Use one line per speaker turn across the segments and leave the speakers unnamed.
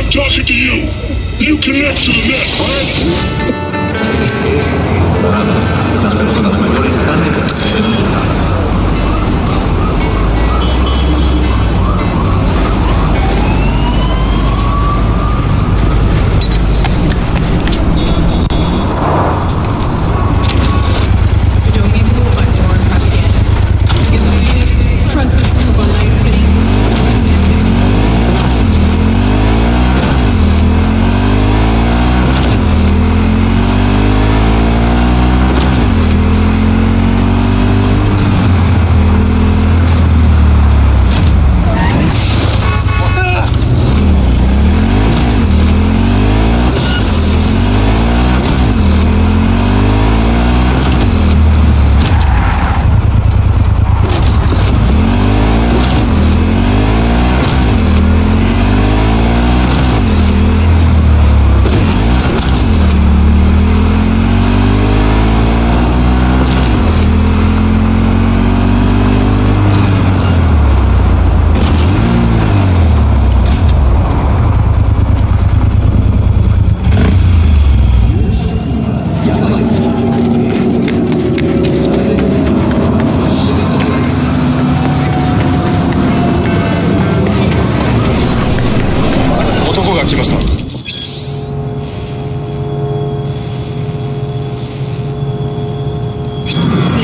I'm talking to you. You connect to the net, right?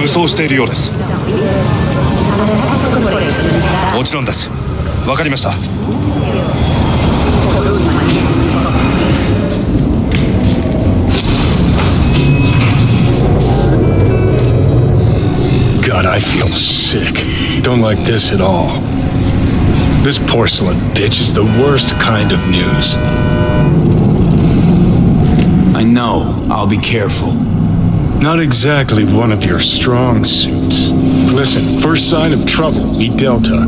武装しているようです。もちろんです。わかりました。
God, I feel sick. Don't like this at all. This porcelain bitch is the worst kind of news.
I know. I'll be careful.
Not exactly one of your strong suits. Listen, first sign of trouble, meet Delta.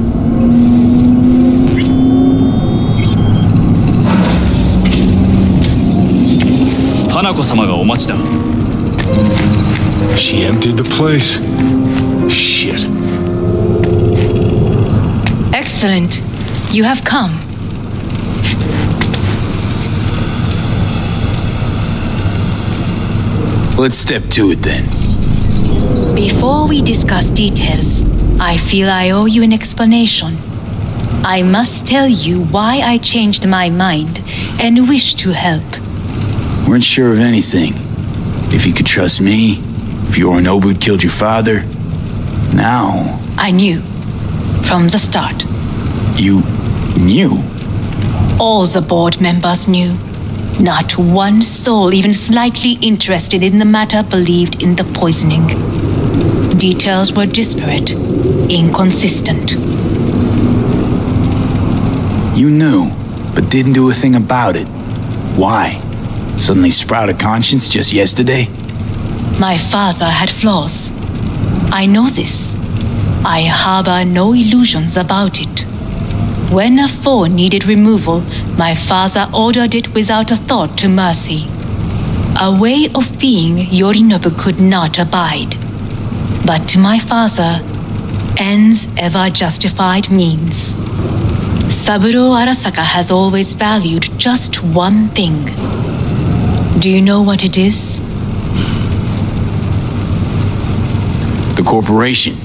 Hanako-samaがお待ちだ。
She emptied the place. Shit.
Excellent. You have come.
Let's step to it then.
Before we discuss details, I feel I owe you an explanation. I must tell you why I changed my mind and wish to help.
Weren't sure of anything. If you could trust me, if Yorinobu killed your father. Now...
I knew. From the start.
You knew?
All the board members knew. Not one soul even slightly interested in the matter believed in the poisoning. Details were disparate, inconsistent.
You knew, but didn't do a thing about it. Why? Suddenly sprout a conscience just yesterday?
My father had flaws. I know this. I harbor no illusions about it. When a foe needed removal, my father ordered it without a thought to mercy. A way of being Yorinobu could not abide. But to my father, ends ever justified means. Saburo Arasaka has always valued just one thing. Do you know what it is?
The corporation.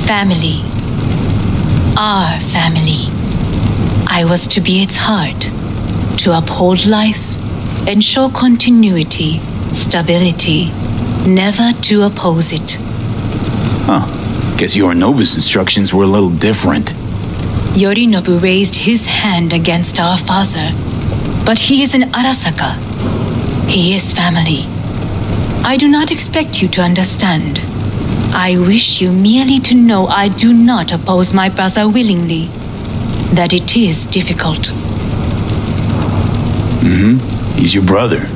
Family. Our family. I was to be its heart, to uphold life, ensure continuity, stability, never to oppose it.
Huh. Guess Yorinobu's instructions were a little different.
Yorinobu raised his hand against our father, but he is an Arasaka. He is family. I do not expect you to understand. I wish you merely to know I do not oppose my brother willingly. That it is difficult.
He's your brother.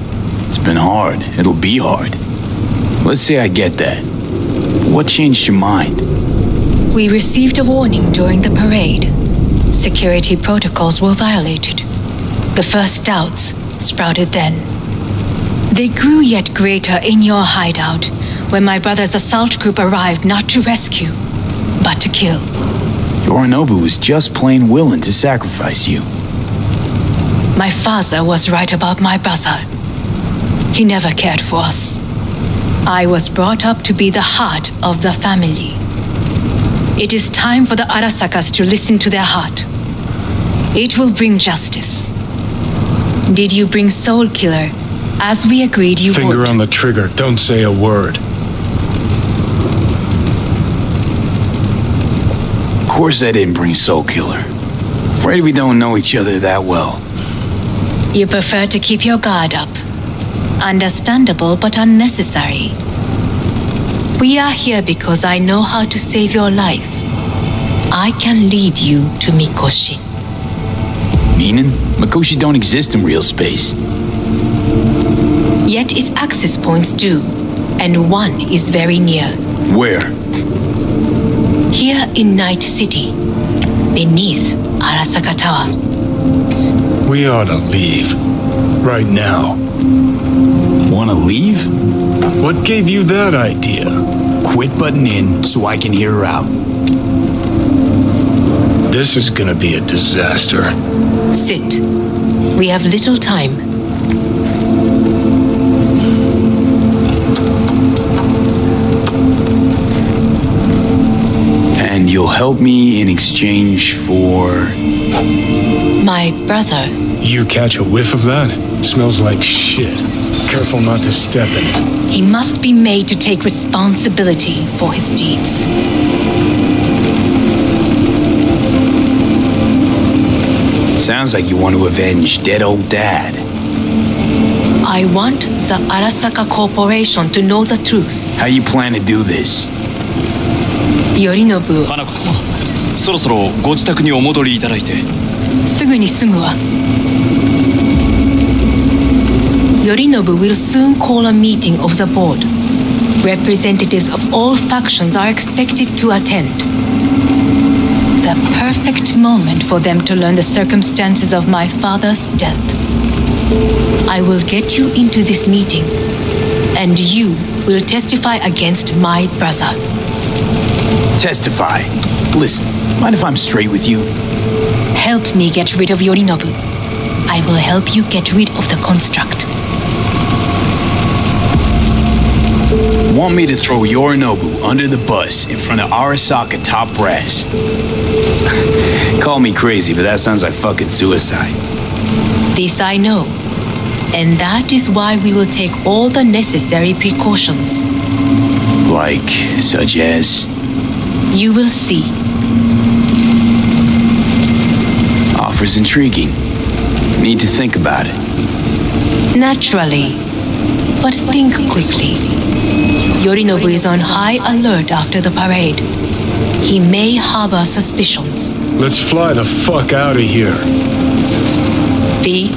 It's been hard. It'll be hard. Let's say I get that. What changed your mind?
We received a warning during the parade. Security protocols were violated. The first doubts sprouted then. They grew yet greater in your hideout when my brother's assault group arrived not to rescue, but to kill.
Yorinobu was just plain willing to sacrifice you.
My father was right about my brother. He never cared for us. I was brought up to be the heart of the family. It is time for the Arasakas to listen to their heart. It will bring justice. Did you bring Soul Killer, as we agreed you
Finger
would?
on the trigger. Don't say a word.
Of course I didn't bring Soul Killer. Afraid we don't know each other that well.
You prefer to keep your guard up. Understandable but unnecessary. We are here because I know how to save your life. I can lead you to Mikoshi.
Meaning? Mikoshi don't exist in real space.
Yet its access points do, and one is very near.
Where?
Here in Night City, beneath Arasaka Tower.
We ought to leave. Right now.
Wanna leave?
What gave you that idea?
Quit butting in so I can hear her out.
This is gonna be a disaster.
Sit. We have little time.
And you'll help me in exchange for...
My brother.
You catch a whiff of that? Smells like shit. Careful not to step in it.
He must be made to take responsibility for his deeds.
Sounds like you want to avenge dead old dad.
I want the Arasaka Corporation to know the truth.
How you plan to do this?
Yorinobu,
花子様、そろそろご自宅にお戻りいただいて。
すぐに済むわ。Yorinobu will soon call a meeting of the board. Representatives of all factions are expected to attend. The perfect moment for them to learn the circumstances of my father's death. I will get you into this meeting, and you will testify against my brother.
Testify. Listen, mind if I'm straight with you?
Help me get rid of Yorinobu. I will help you get rid of the construct.
Want me to throw Yorinobu under the bus in front of Arasaka top brass? Call me crazy, but that sounds like fucking suicide.
This I know. And that is why we will take all the necessary precautions.
Like, such as?
You will see.
Offers intriguing. Need to think about it.
Naturally. But think quickly. Yorinobu is on high alert after the parade. He may harbor suspicions.
Let's fly the fuck out of here.
V,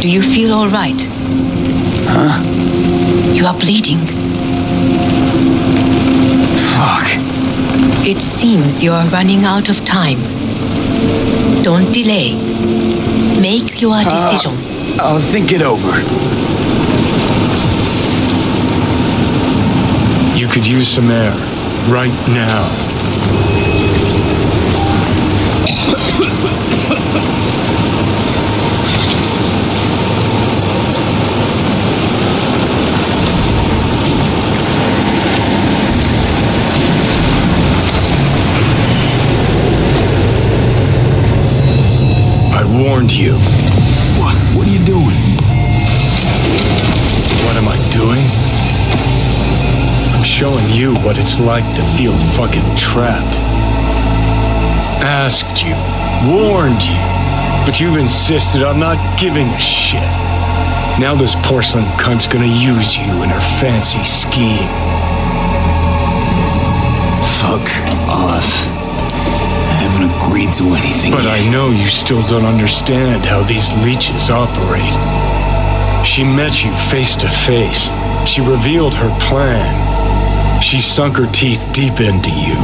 do you feel all right?
Huh?
You are bleeding.
Fuck.
It seems you are running out of time. Don't delay. Make your decision.
I'll think it over.
You could use some air. Right now. I warned you.
What are you doing?
What am I doing? I'm showing you what it's like to feel fucking trapped. Asked you, warned you, but you've insisted on not giving a shit. Now this porcelain cunt's gonna use you in her fancy scheme.
Fuck off. I haven't agreed to anything
But
yet.
I know you still don't understand how these leeches operate. She met you face to face. She revealed her plan. She sunk her teeth deep into you.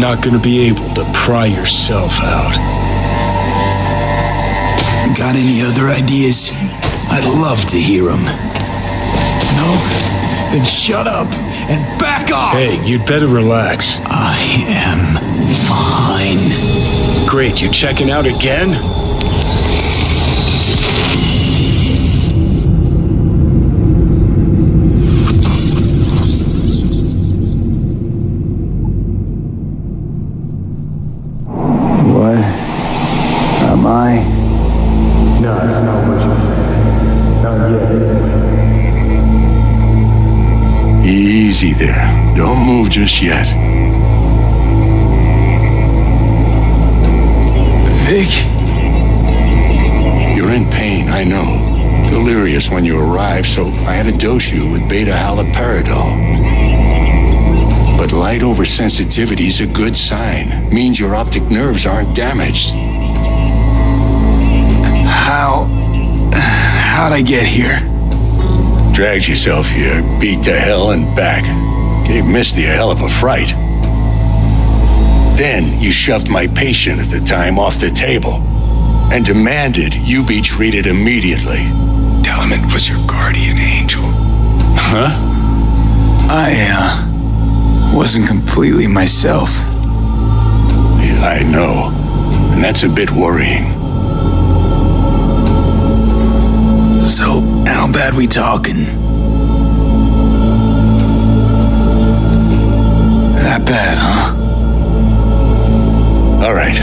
Not gonna be able to pry yourself out.
Got any other ideas? I'd love to hear them. No? Then shut up and back off!
Hey, you'd better relax.
I am fine.
Great, you checking out again? Easy there. Don't move just yet.
Vic?
You're in pain, I know. Delirious when you arrived, so I had to dose you with beta-haloperidol. But light oversensitivity is a good sign. Means your optic nerves aren't damaged.
How'd I get here?
Dragged yourself here, beat to hell and back. Gave Misty a hell of a fright. Then you shoved my patient at the time off the table and demanded you be treated immediately.
Tell him it was your guardian angel.
Huh?
I wasn't completely myself.
Yeah, I know. And that's a bit worrying.
So, how bad we talking? That bad, huh?
All right.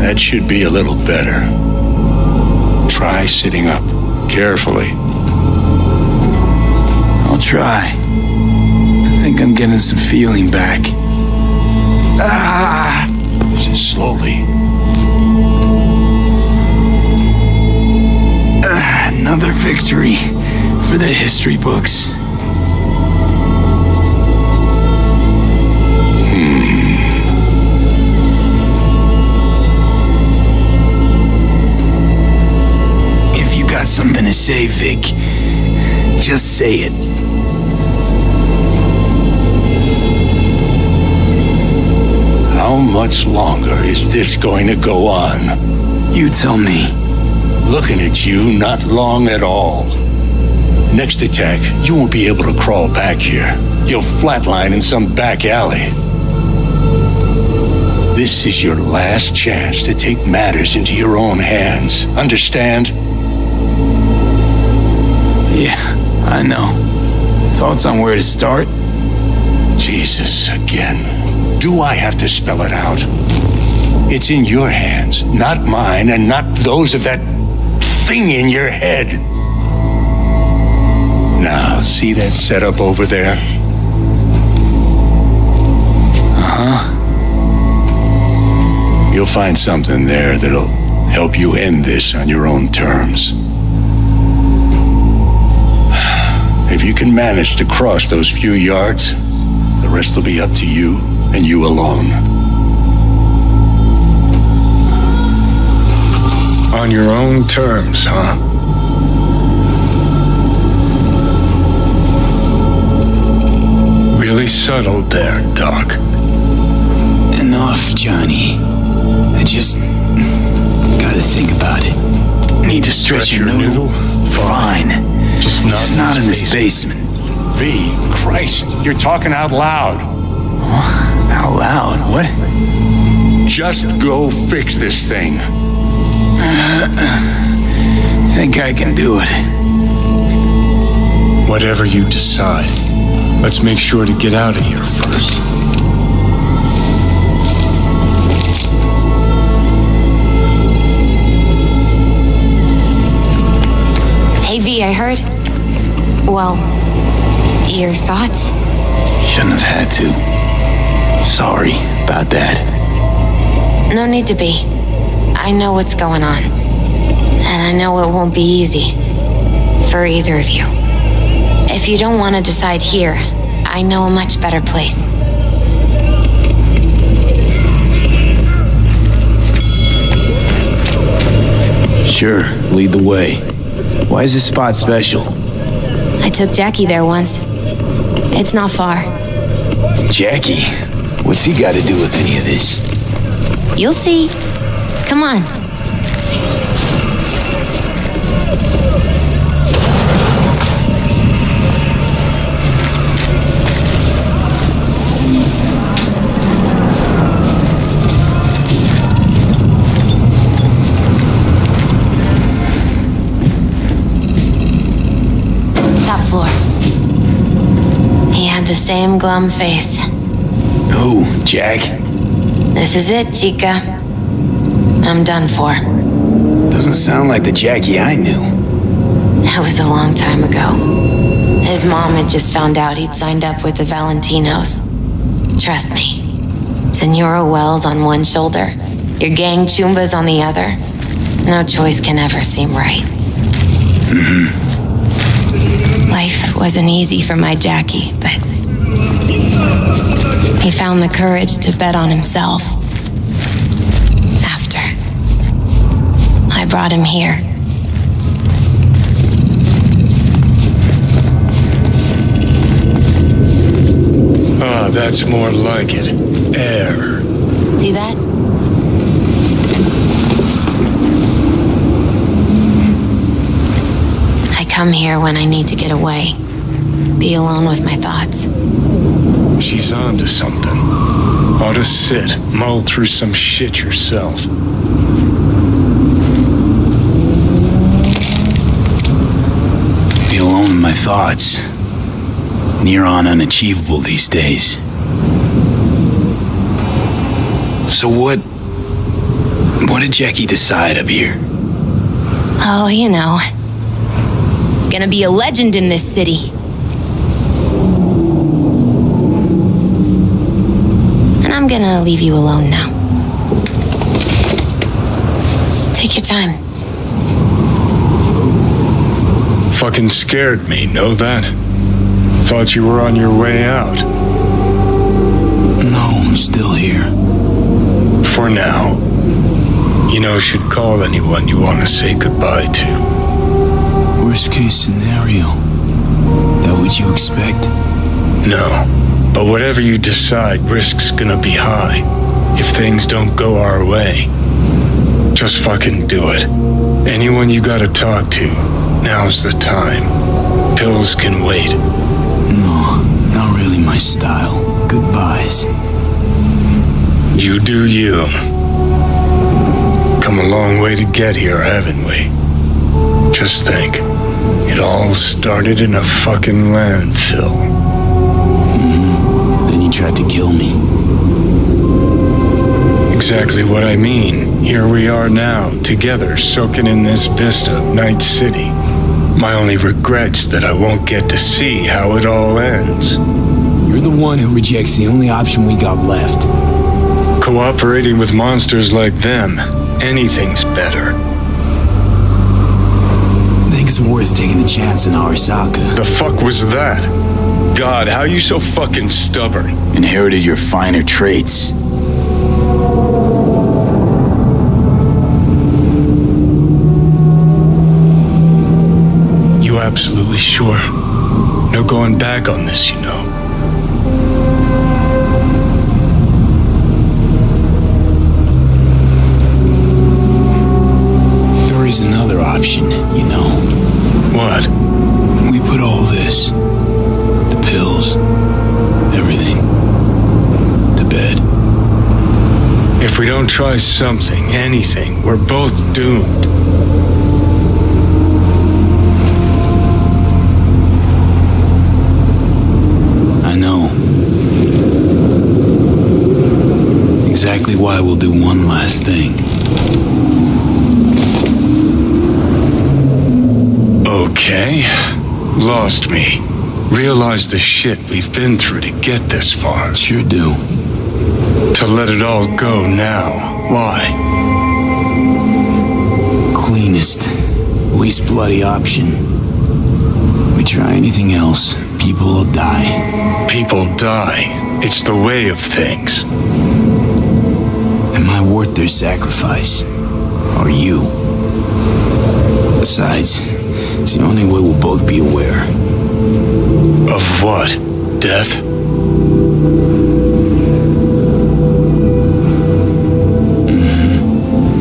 That should be a little better. Try sitting up. Carefully.
I'll try. I think I'm getting some feeling back.
Just slowly.
Another victory for the history books. If you got something to say, Vic, just say it.
How much longer is this going to go on?
You tell me.
Looking at you, not long at all. Next attack, you won't be able to crawl back here. You'll flatline in some back alley. This is your last chance to take matters into your own hands. Understand?
Yeah, I know. Thoughts on where to start?
Jesus, again. Do I have to spell it out? It's in your hands, not mine, and not those of that thing in your head. Now, see that setup over there?
Uh-huh.
You'll find something there that'll help you end this on your own terms. If you can manage to cross those few yards, the rest will be up to you and you alone. On your own terms, huh? Really subtle there, Doc.
Enough, Johnny. I just gotta think about it. Need to stretch your noodle? Fine.
Just
not in this basement.
V, Christ, you're talking out loud.
Out loud? What?
Just go fix this thing.
Think I can do it.
Whatever you decide, let's make sure to get out of here first.
Hey V, I heard. Well, your thoughts?
Shouldn't have had to. Sorry about that.
No need to be. I know what's going on. And I know it won't be easy. For either of you. If you don't want to decide here, I know a much better place.
Sure, lead the way. Why is this spot special?
I took Jackie there once. It's not far.
Jackie? What's he got to do with any of this?
You'll see. Come on. Top floor. He had the same glum face.
Who, Jack?
This is it, Chica. I'm done for.
Doesn't sound like the Jackie I knew.
That was a long time ago. His mom had just found out he'd signed up with the Valentinos. Trust me. Senora Wells on one shoulder, your gang Chumbas on the other. No choice can ever seem right. Life wasn't easy for my Jackie, but he found the courage to bet on himself. After I brought him here.
Ah, that's more like it. Air.
See that? I come here when I need to get away. Be alone with my thoughts.
She's onto something. Ought to sit, mull through some shit yourself.
Be alone with my thoughts. Near on unachievable these days. So what did Jackie decide up here?
Oh, you know. Gonna be a legend in this city. And I'm gonna leave you alone now. Take your time.
Fucking scared me, know that? Thought you were on your way out.
No, I'm still here.
For now. You know, should call anyone you want to say goodbye to.
Worst case scenario. That what you expect?
No. But whatever you decide, risk's gonna be high. If things don't go our way. Just fucking do it. Anyone you gotta talk to, now's the time. Pills can wait.
No, not really my style. Goodbyes.
You do you. Come a long way to get here, haven't we? Just think. It all started in a fucking landfill.
Then you tried to kill me.
Exactly what I mean. Here we are now, together, soaking in this vista of Night City. My only regret's that I won't get to see how it all ends.
You're the one who rejects the only option we got left.
Cooperating with monsters like them, anything's better.
Think it's worth taking a chance in Arasaka.
The fuck was that? God, how you so fucking stubborn?
Inherited your finer traits.
You absolutely sure? No going back on this, you know.
There is another option, you know.
What?
We put all this, the pills, everything, to bed.
If we don't try something, anything, we're both doomed.
I know. Exactly why we'll do one last thing.
Okay. Lost me. Realize the shit we've been through to get this far.
Sure do.
To let it all go now. Why?
Cleanest, least bloody option. We try anything else, people will die.
People die. It's the way of things.
Am I worth their sacrifice? Or you? Besides, it's the only way we'll both be aware.
Of what? Death?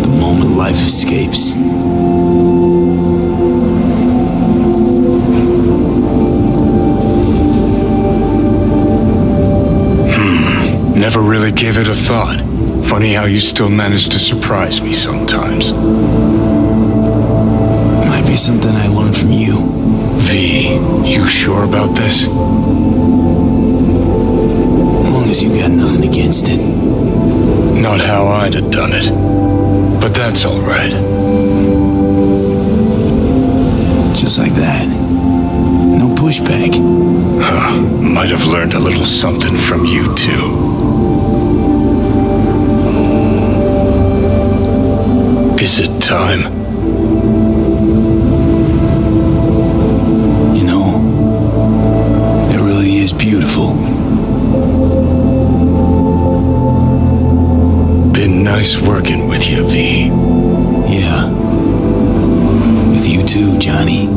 The moment life escapes.
Never really gave it a thought. Funny how you still manage to surprise me sometimes.
Might be something I learned from you.
V, you sure about this?
As long as you got nothing against it.
Not how I'd have done it. But that's all right.
Just like that. No pushback.
Might have learned a little something from you two. Is it time?
You know, it really is beautiful.
Been nice working with you, V.
Yeah. With you too, Johnny.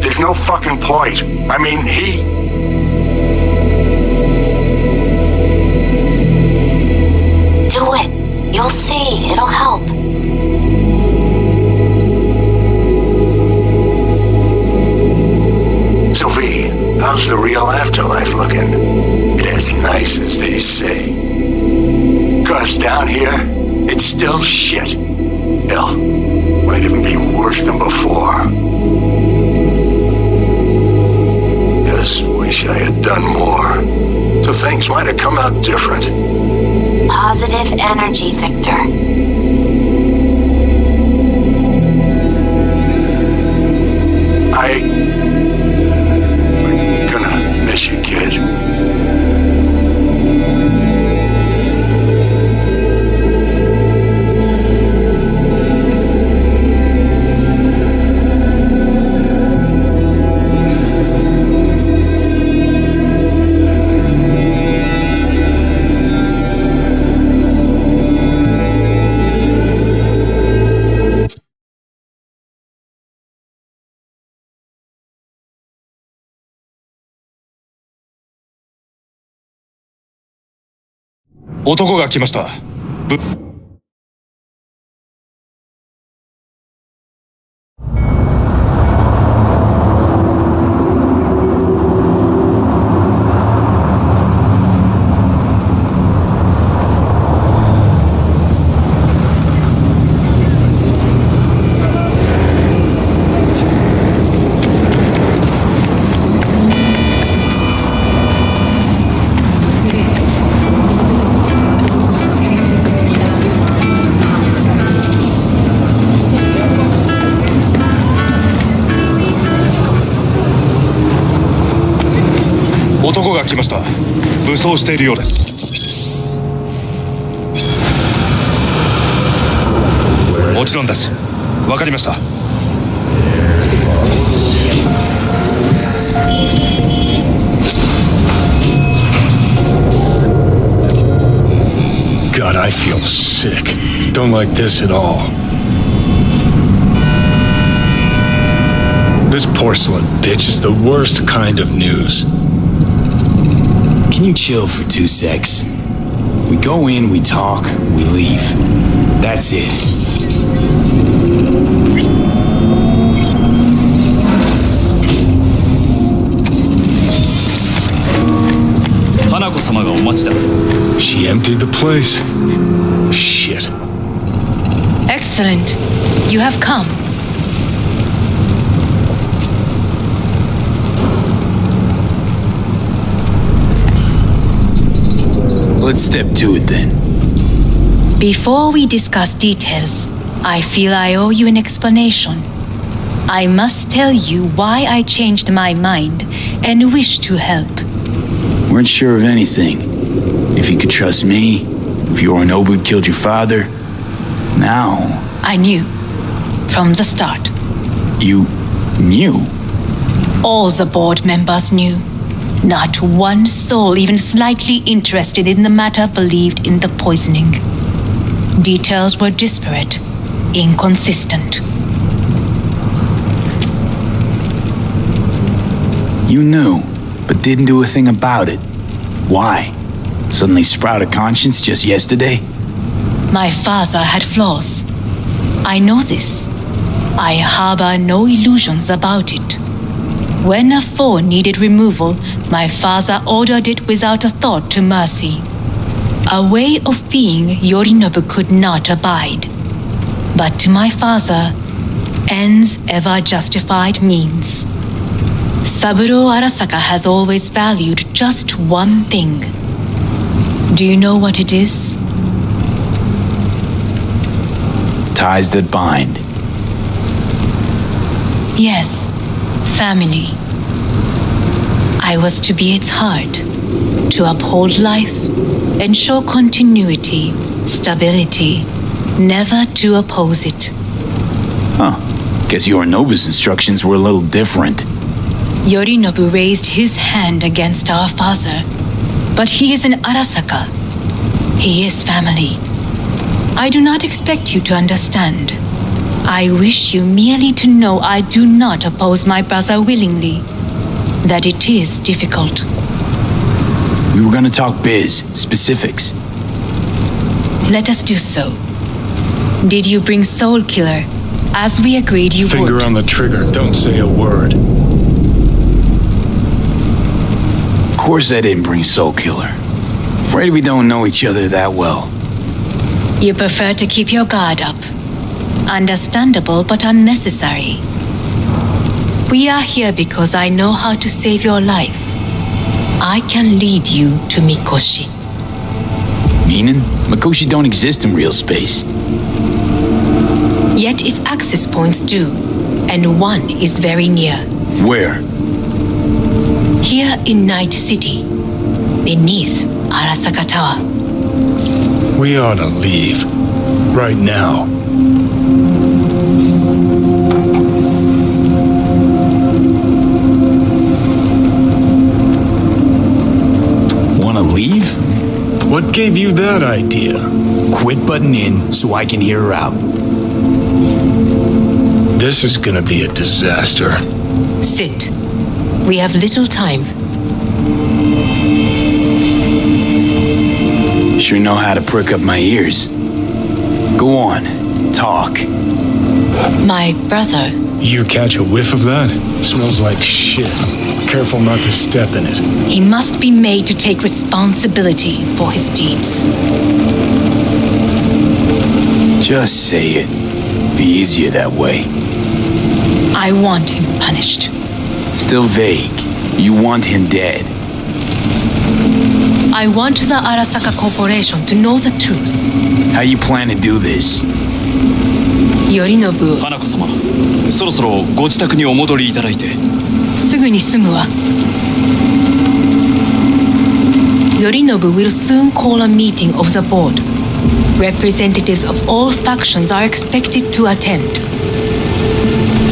There's no fucking point. I mean,
Do it. You'll see. It'll help.
Sophie, how's the real afterlife looking? It as nice as they say. 'Cause down here, it's still shit. Hell, might even be worse than before. Just wish I had done more. So things might have come out different.
Positive energy, Victor.
We're gonna miss you, kid.
男が来ました。男が来ました。武装しているようです。もちろんです。わかりました。
God, I feel sick. Don't like this at all. This porcelain bitch is the worst kind of news.
Can you chill for 2 secs? We go in, we talk, we leave. That's it.
Hanako様がお待ちだ。
She emptied the place. Shit.
Excellent. You have come.
Let's step to it then.
Before we discuss details, I feel I owe you an explanation. I must tell you why I changed my mind and wish to help.
Weren't sure of anything. If you could trust me, if Yorinobu had killed your father. Now...
I knew. From the start.
You knew?
All the board members knew. Not one soul even slightly interested in the matter believed in the poisoning. Details were disparate, inconsistent.
You knew, but didn't do a thing about it. Why? Suddenly sprout a conscience just yesterday?
My father had flaws. I know this. I harbor no illusions about it. When a foe needed removal, my father ordered it without a thought to mercy. A way of being Yorinobu could not abide. But to my father, ends ever justified means. Saburo Arasaka has always valued just one thing. Do you know what it is?
Ties that bind.
Yes, family. I was to be its heart, to uphold life, ensure continuity, stability, never to oppose it.
Huh. Guess Yorinobu's instructions were a little different.
Yorinobu raised his hand against our father, but he is an Arasaka. He is family. I do not expect you to understand. I wish you merely to know I do not oppose my brother willingly, that it is difficult.
We were gonna talk biz, specifics.
Let us do so. Did you bring Soul Killer, as we agreed you
Finger
would?
on the trigger, don't say a word.
Of course I didn't bring Soul Killer. Afraid we don't know each other that well.
You prefer to keep your guard up. Understandable but unnecessary. We are here because I know how to save your life. I can lead you to Mikoshi.
Meaning? Mikoshi don't exist in real space.
Yet its access points do, and one is very near.
Where?
Here in Night City, beneath Arasaka Tower.
We ought to leave. Right now.
Wanna leave?
What gave you that idea?
Quit butting in so I can hear her out.
This is gonna be a disaster.
Sit. We have little time.
Sure know how to prick up my ears. Go on, talk.
My brother,
You catch a whiff of that? Smells like shit. Careful not to step in it.
he must be made to take responsibility for his deeds.
Just say it. Be easier that way.
I want him punished.
Still vague. You want him dead.
I want the Arasaka Corporation to know the truth.
How you plan to do this?
Yorinobu,
花子様、そろそろご自宅にお戻りいただいて。
すぐに済むわ。Yorinobu will soon call a meeting of the board. Representatives of all factions are expected to attend.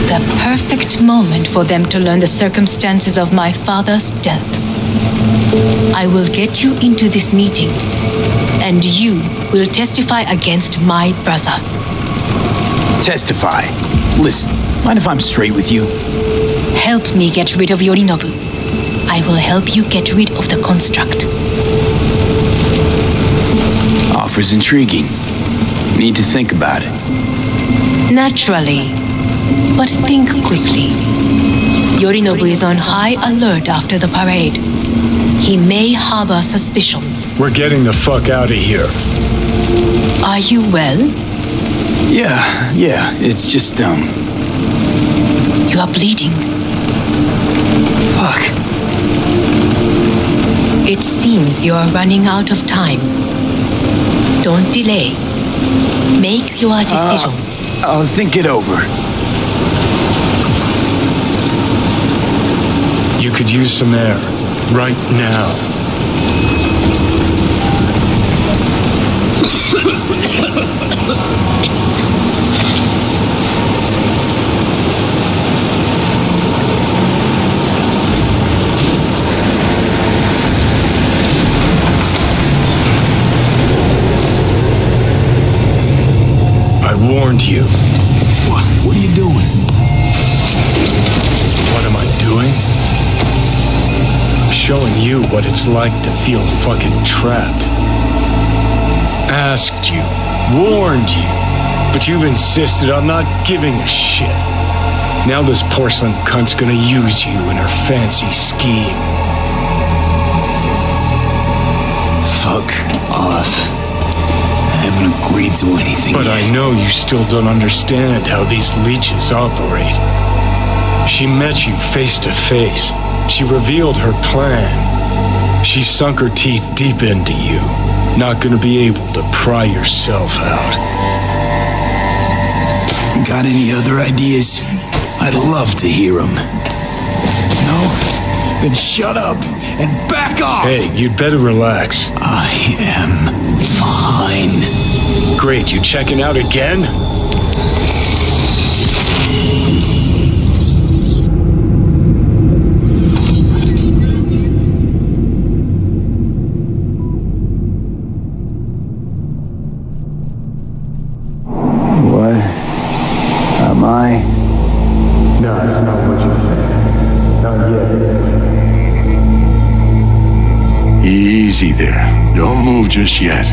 The perfect moment for them to learn the circumstances of my father's death. I will get you into this meeting, and you will testify against my brother.
Testify. Listen, mind if I'm straight with you?
Help me get rid of Yorinobu. I will help you get rid of the construct.
Offer's intriguing. Need to think about it.
Naturally. But think quickly. Yorinobu is on high alert after the parade. He may harbor suspicions.
We're getting the fuck out of here.
Are you well?
Yeah, it's just,
You are bleeding.
fuck.
It seems you are running out of time. Don't delay. Make your decision.
I'll think it over.
You could use some air. Right now. I warned you.
What are you doing?
What am I doing? I'm showing you what it's like to feel fucking trapped. Asked you, warned you, but you've insisted on not giving a shit. Now this porcelain cunt's gonna use you in her fancy scheme.
Fuck off. I haven't agreed to anything
But
yet.
I know you still don't understand how these leeches operate. She met you face to face. She revealed her plan. She sunk her teeth deep into you. Not gonna be able to pry yourself out.
Got any other ideas? I'd love to hear them. No? Then shut up and back off!
Hey, you'd better relax.
I am fine.
Great, you checking out again?
What am I?
No, it's not what you think. Not yet.
Easy there. Don't move just yet.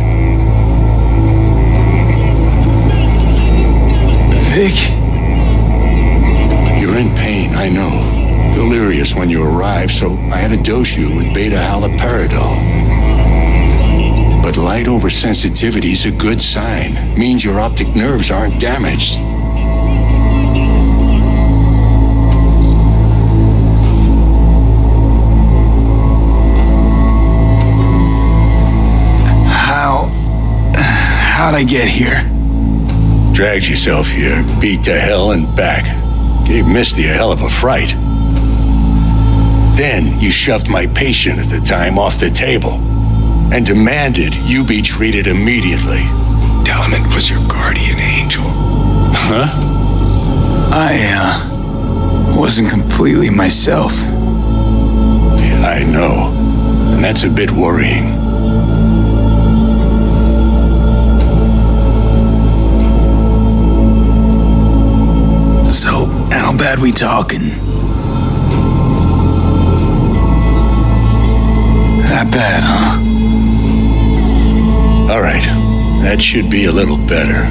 Vic?
You're in pain, I know. Delirious when you arrived, so I had to dose you with beta-haloperidol. But light oversensitivity is a good sign. Means your optic nerves aren't damaged.
How'd I get here?
Dragged yourself here, beat to hell and back. Gave Misty a hell of a fright. Then you shoved my patient at the time off the table and demanded you be treated immediately.
Tell him it was your guardian angel.
Huh?
I wasn't completely myself.
Yeah, I know. And that's a bit worrying.
So, how bad we talking? That bad, huh?
All right, that should be a little better.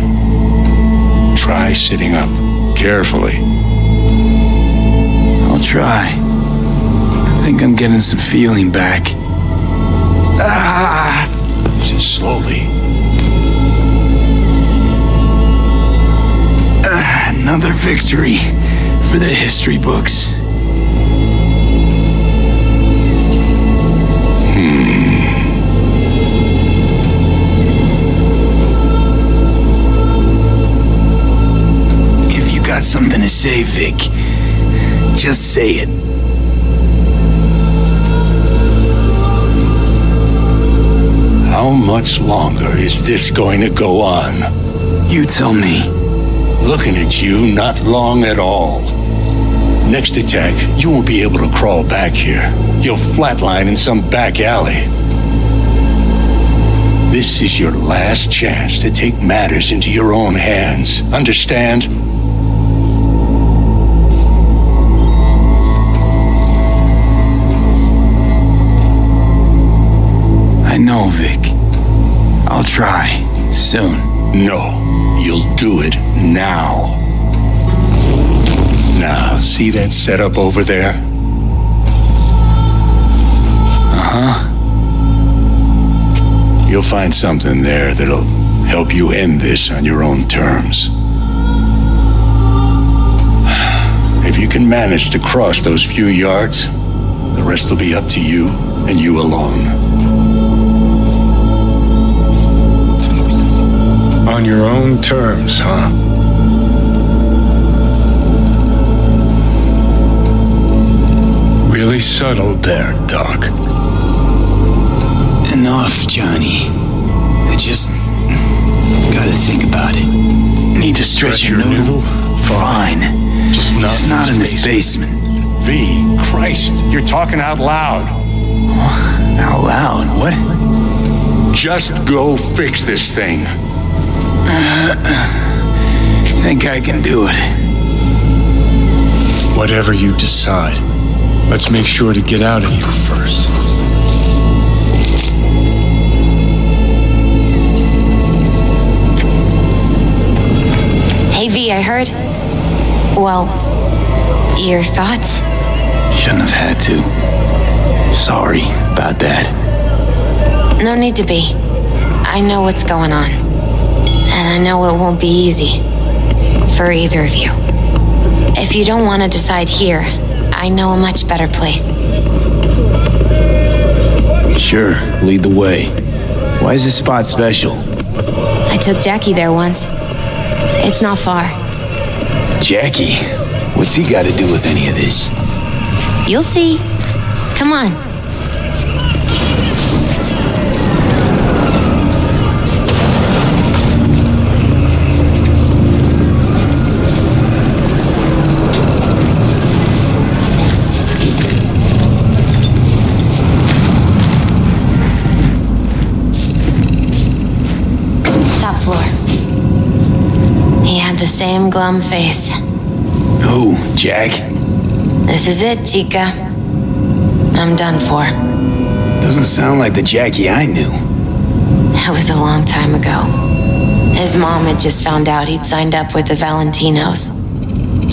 Try sitting up, carefully.
I'll try. I think I'm getting some feeling back.
Just slowly.
Another victory for the history books. If you got something to say, Vic, just say it.
How much longer is this going to go on?
You tell me.
Looking at you, not long at all. Next attack, you won't be able to crawl back here. You'll flatline in some back alley. This is your last chance to take matters into your own hands. Understand?
I know, Vic. I'll try. Soon.
No, you'll do it now. Now, see that setup over there?
Uh-huh.
You'll find something there that'll help you end this on your own terms. If you can manage to cross those few yards, the rest will be up to you and you alone.
On your own terms, huh? Really subtle there, Doc.
Enough, Johnny. I just gotta think about it. Need to stretch your noodle? Fine.
Just not
in this basement.
V, Christ, you're talking out loud.
Out loud? What?
Just go fix this thing.
Think I can do it.
Whatever you decide. Let's make sure to get out of here first.
Hey V, I heard. Well, your thoughts?
Shouldn't have had to. Sorry about that.
No need to be. I know what's going on. And I know it won't be easy. For either of you. If you don't want to decide here, I know a much better place.
Sure, lead the way. Why is this spot special?
I took Jackie there once. It's not far.
Jackie? What's he got to do with any of this?
You'll see. Come on. The same glum face.
Who, Jack?
This is it, Chica. I'm done for.
Doesn't sound like the Jackie I knew.
That was a long time ago. His mom had just found out he'd signed up with the Valentinos.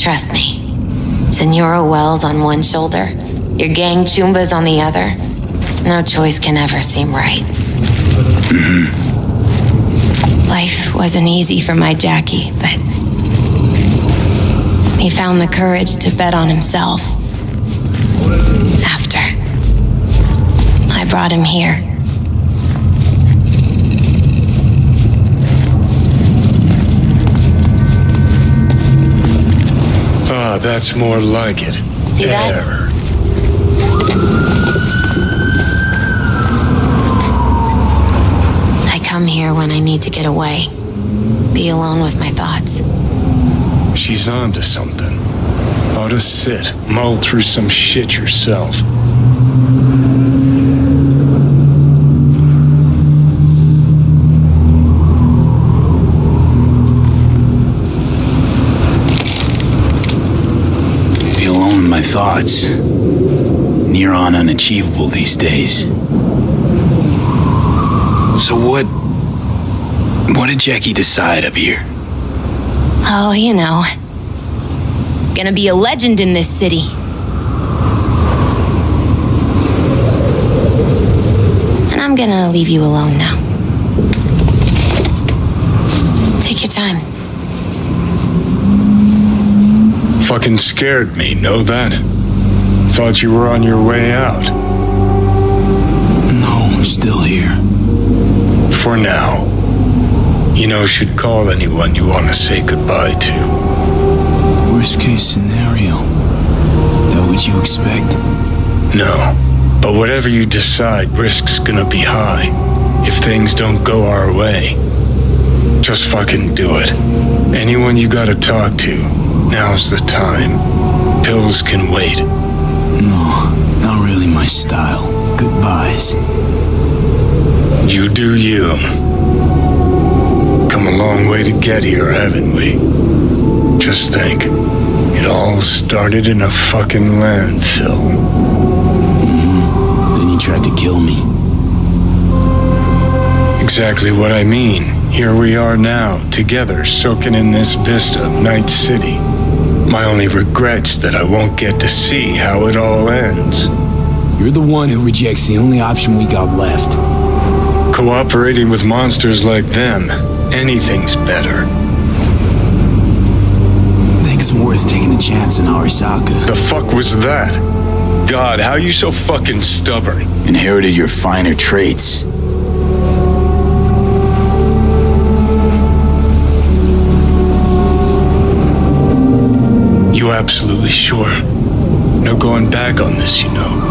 Trust me. Senora Wells on one shoulder, your gang Chumbas on the other. No choice can ever seem right. Life wasn't easy for my Jackie, but he found the courage to bet on himself. After I brought him here.
Ah, that's more like it.
See that? I come here when I need to get away. Be alone with my thoughts.
She's onto something. Ought to sit, mull through some shit yourself.
Be alone with my thoughts. Near on unachievable these days. So what did Jackie decide up here?
Oh, you know. Gonna be a legend in this city. And I'm gonna leave you alone now. Take your time.
Fucking scared me, know that? Thought you were on your way out.
No, I'm still here.
For now. You know, should call anyone you want to say goodbye to.
Worst case scenario. That what you expect?
No. But whatever you decide, risk's gonna be high. If things don't go our way. Just fucking do it. Anyone you gotta talk to, now's the time. Pills can wait.
No, not really my style. Goodbyes.
You do you. Come a long way to get here, haven't we? Just think, it all started in a fucking landfill.
Then you tried to kill me.
Exactly what I mean. Here we are now, together, soaking in this vista of Night City. My only regret's that I won't get to see how it all ends.
You're the one who rejects the only option we got left.
Cooperating with monsters like them, anything's better.
I think it's worth taking a chance in Arisaka.
The fuck was that? God, how you so fucking stubborn?
Inherited your finer traits.
You absolutely sure? No going back on this, you know.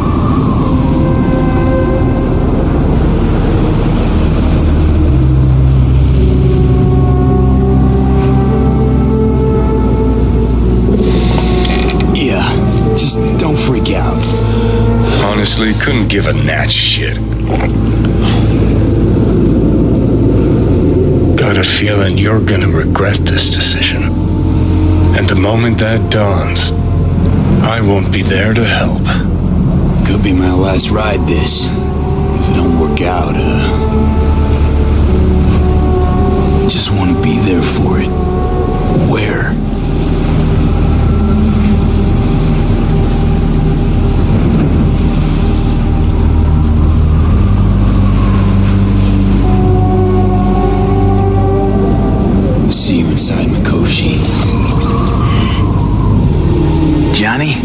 Just don't freak out.
Honestly, couldn't give a gnat's shit. Got a feeling you're gonna regret this decision. And the moment that dawns, I won't be there to help.
Could be my last ride this. If it don't work out, just want to be there for it. Where? See you inside, Mikoshi. Johnny?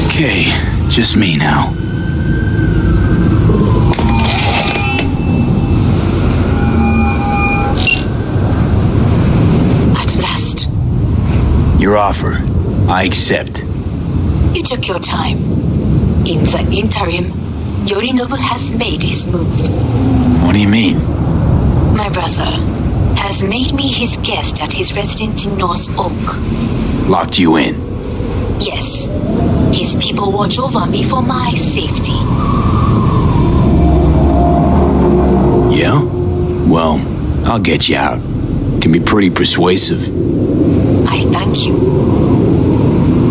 Okay, just me now.
At last.
Your offer. I accept.
You took your time. In the interim, Yorinobu has made his move.
What do you mean?
My brother has made me his guest at his residence in North Oak.
Locked you in.
Yes, his people watch over me for my safety.
Yeah? Well, I'll get you out. Can be pretty persuasive.
I thank you.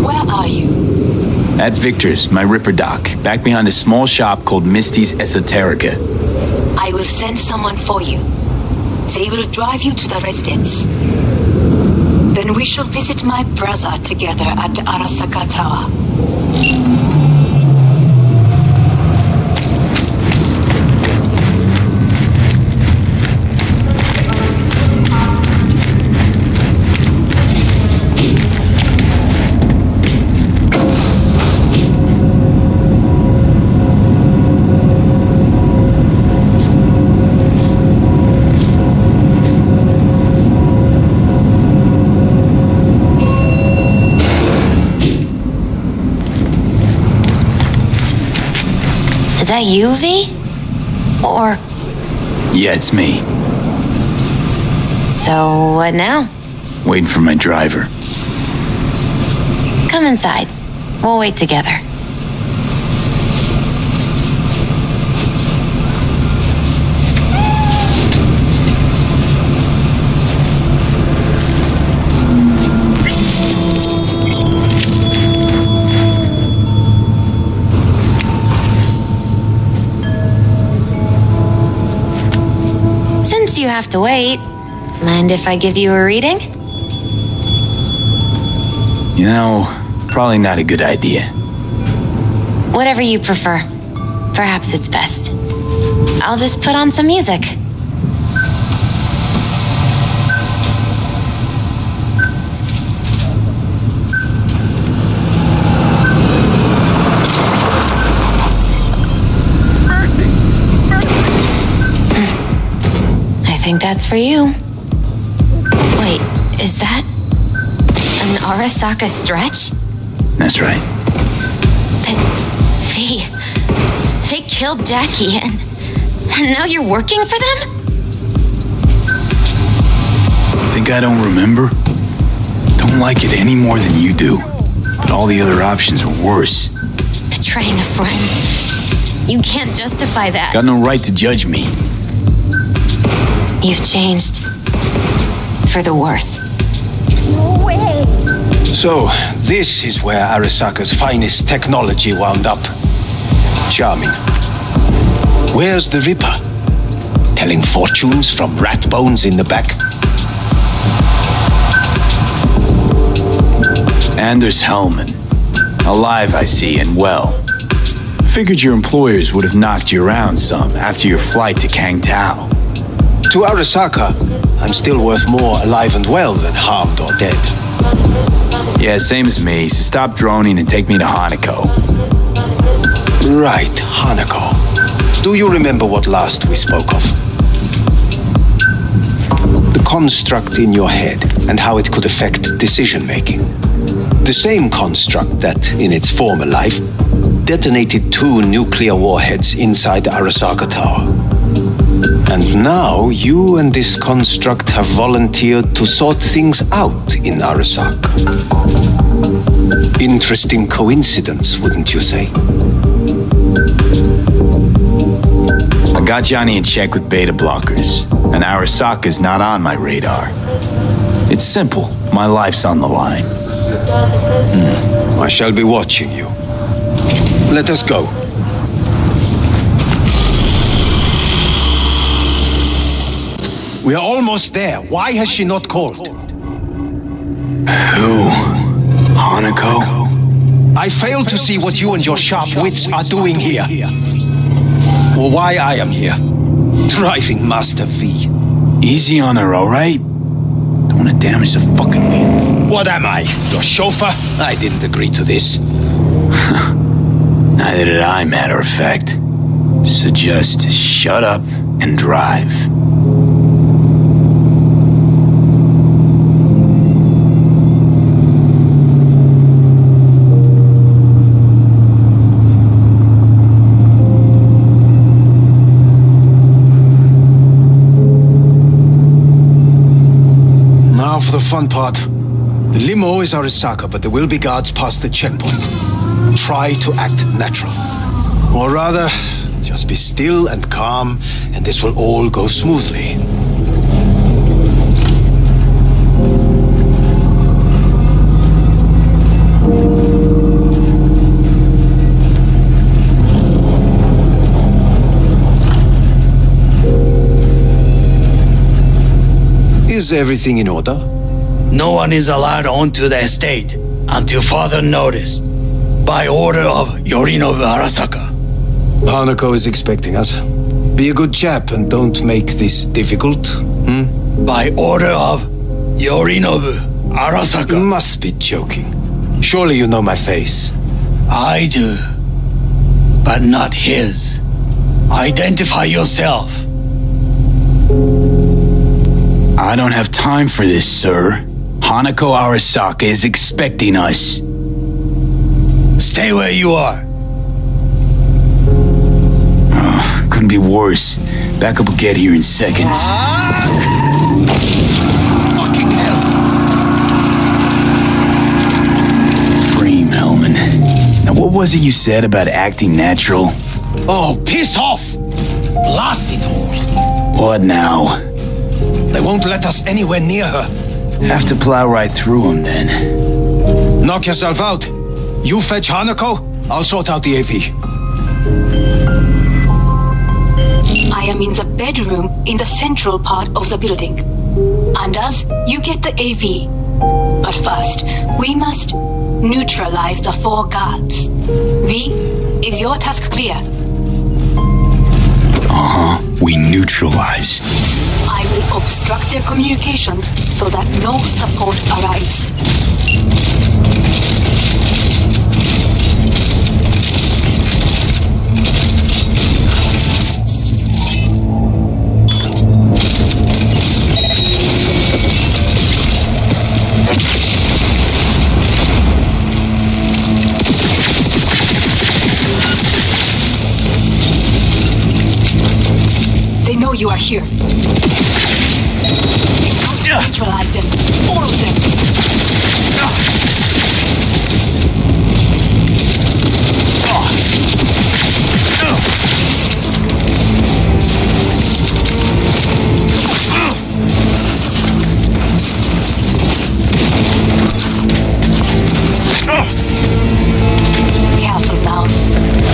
Where are you?
At Victor's, my Ripper Dock, back behind a small shop called Misty's Esoterica.
I will send someone for you. They will drive you to the residence. Then we shall visit my brother together at the Arasaka Tower.
Is that you, V? Or...
Yeah, it's me.
So, what now?
Waiting for my driver.
Come inside. We'll wait together. Since you have to wait, mind if I give you a reading?
You know, probably not a good idea.
Whatever you prefer. Perhaps it's best. I'll just put on some music. I think that's for you. Wait, is that an Arasaka stretch?
That's right.
But they killed Jackie and now you're working for them?
Think I don't remember? Don't like it any more than you do. But all the other options are worse.
Betraying a friend. You can't justify that.
Got no right to judge me.
You've changed. For the worse.
So, this is where Arasaka's finest technology wound up. Charming. Where's the Ripper? Telling fortunes from rat bones in the back?
Anders Hellman. Alive, I see, and well. Figured your employers would have knocked you around some after your flight to Kang Tao.
To Arasaka, I'm still worth more alive and well than harmed or dead.
Yeah, same as me, so stop droning and take me to Hanako.
Right, Hanako. Do you remember what last we spoke of? The construct in your head and how it could affect decision-making. The same construct that, in its former life, detonated 2 nuclear warheads inside the Arasaka Tower. And now you and this construct have volunteered to sort things out in Arasaka. Interesting coincidence, wouldn't you say?
I got Johnny in check with beta blockers, and Arasaka's not on my radar. It's simple. My life's on the line.
I shall be watching you. Let us go. We are almost there. Why has she not called?
Who? Hanako?
I fail to see what you and your sharp wits are doing here. Or why I am here. Driving Master V.
Easy on her, alright? Don't want to damage the fucking wheels.
What am I? Your chauffeur? I didn't agree to this.
Neither did I, matter of fact. So just shut up and drive.
Now for the fun part. The limo is Arisaka, but there will be guards past the checkpoint. Try to act natural. Or rather, just be still and calm, and this will all go smoothly. Is everything in order?
No one is allowed onto the estate until further notice. By order of Yorinobu Arasaka.
Hanako is expecting us. Be a good chap and don't make this difficult.
By order of Yorinobu
You
Arasaka.
must be joking. Surely you know my face.
I do. But not his. Identify yourself.
I don't have time for this, sir. Hanako Arasaka is expecting us.
Stay where you are.
Couldn't be worse. Backup will get here in seconds.
Fucking hell.
Cream, Hellman. Now what was it you said about acting natural?
Oh, piss off! Blast it all.
What now?
They won't let us anywhere near her.
Have to plow right through them then.
Knock yourself out. You fetch Hanako, I'll sort out the AV.
I am in the bedroom in the central part of the building. Anders, you get the AV. But first, we must neutralize the 4 guards. V, is your task clear?
We neutralize.
I will obstruct their communications so that no support arrives. They know you are here. Neutralize them. All of them. Careful now.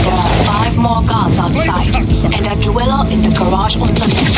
There are 5 more guards outside, and a dweller in the garage on the left.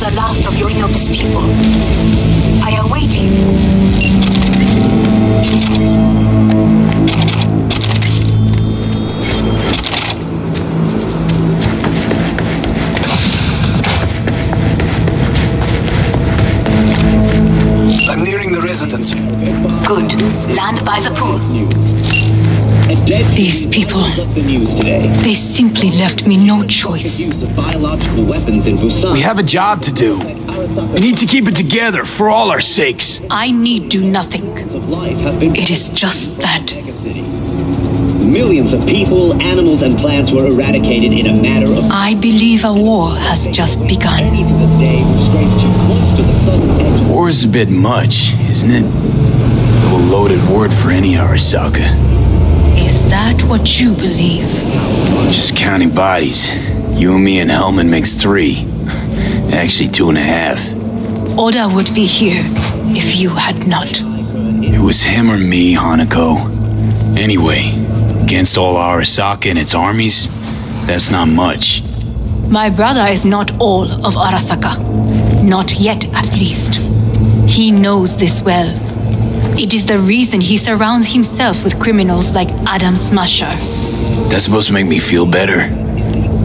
the last of Yorinobu's people. I await you.
I'm nearing the residence.
Good. Land by the pool. These people,
The news today.
they simply left me no choice.
Use of biological weapons in Busan.
We have a job to do. We need to keep it together for all our sakes.
I need do nothing.
of life have been
It is just that.
city. Millions of people, animals, and plants were eradicated in a matter of
I believe a war has just begun.
many to this day who strayed too close to the southern edge.
War is a bit much, isn't it? A loaded word for any Arasaka.
Is that what you believe?
Just counting bodies. You and me and Hellman makes 3. Actually 2.5.
Oda would be here if you had not.
It was him or me, Hanako. Anyway, against all Arasaka and its armies, that's not much.
My brother is not all of Arasaka. Not yet, at least. He knows this well. It is the reason he surrounds himself with criminals like Adam Smasher.
That's supposed to make me feel better.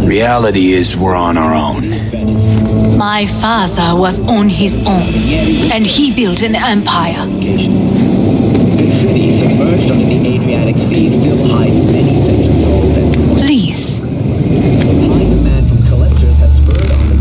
Reality is we're on our own.
My father was on his own, and he built an empire.
The city submerged under the Adriatic Sea still hides many sections old and
Please,
high demand from collectors has spurred on the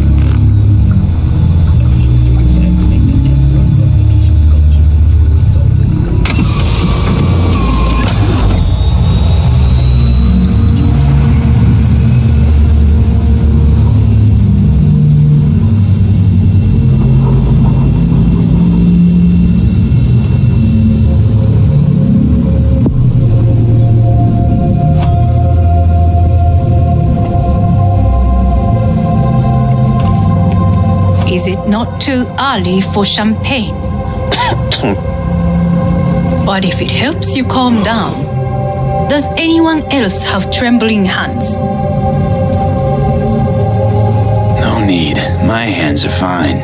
is it not too early for champagne? But if it helps you calm down, does anyone else have trembling hands?
No need. My hands are fine.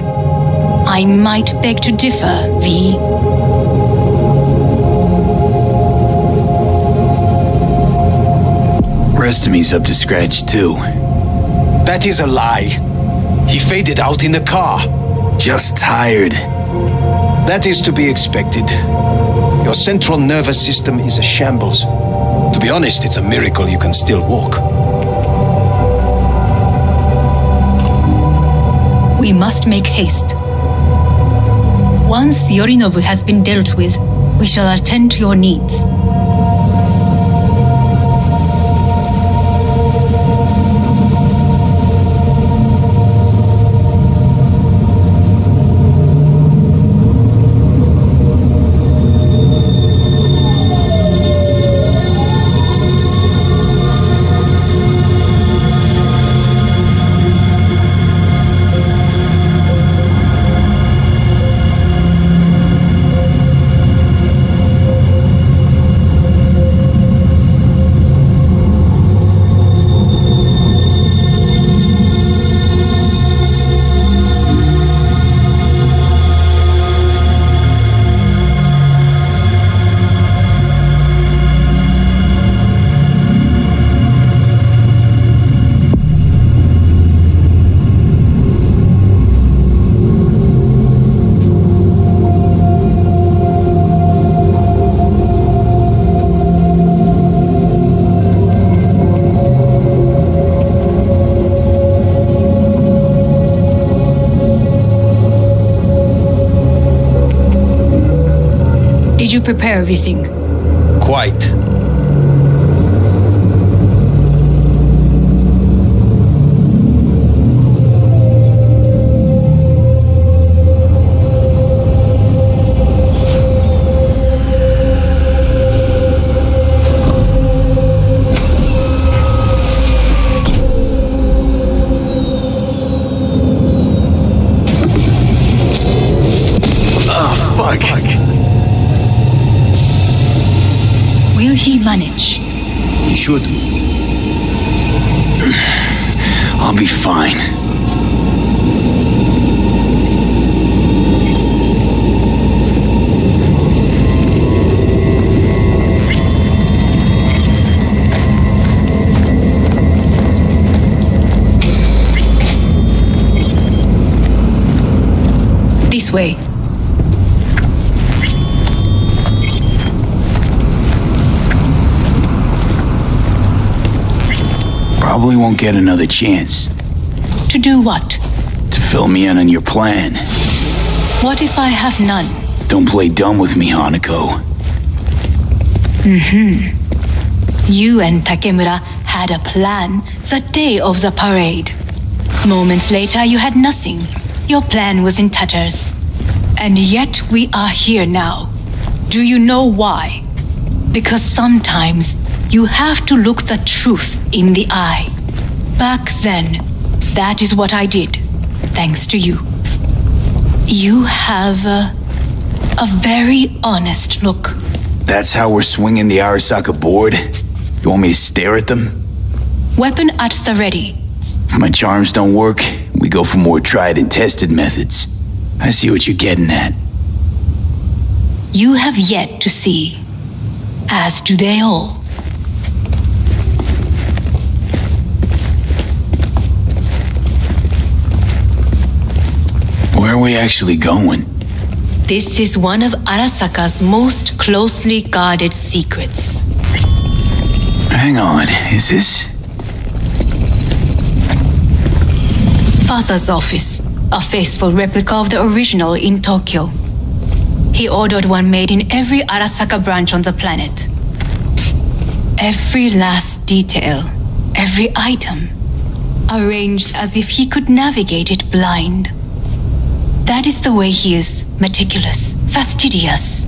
I might beg to differ, V.
Rest of me's up to scratch too.
That is a lie. He faded out in the car.
Just tired.
That is to be expected. Your central nervous system is a shambles. To be honest, it's a miracle you can still walk.
We must make haste. Once Yorinobu has been dealt with, we shall attend to your needs. Did you prepare everything?
Quite.
Will he manage?
He should.
I'll be fine.
this way.
Probably won't get another chance
To do what?
to fill me in on your plan.
What if I have none?
Don't play dumb with me, Hanako.
You and Takemura had a plan the day of the parade. Moments later, you had nothing. Your plan was in tatters. And yet we are here now. Do you know why? Because sometimes you have to look the truth in the eye. Back then, that is what I did, thanks to you. You have a very honest look.
That's how we're swinging the Arasaka board? You want me to stare at them?
Weapon at the ready.
If my charms don't work, we go for more tried and tested methods. I see what you're getting at.
You have yet to see, as do they all.
Where are we actually going?
This is one of Arasaka's most closely guarded secrets.
Hang on, is this?
Father's office, a faithful replica of the original in Tokyo. He ordered one made in every Arasaka branch on the planet. Every last detail, every item, arranged as if he could navigate it blind. That is the way he is, meticulous, fastidious.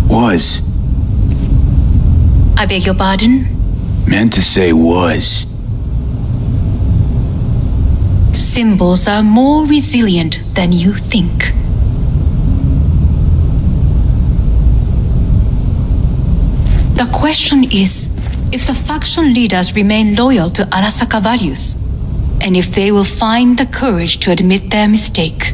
Was.
I beg your pardon?
Meant to say was.
Symbols are more resilient than you think. The question is if the faction leaders remain loyal to Arasaka values, and if they will find the courage to admit their mistake.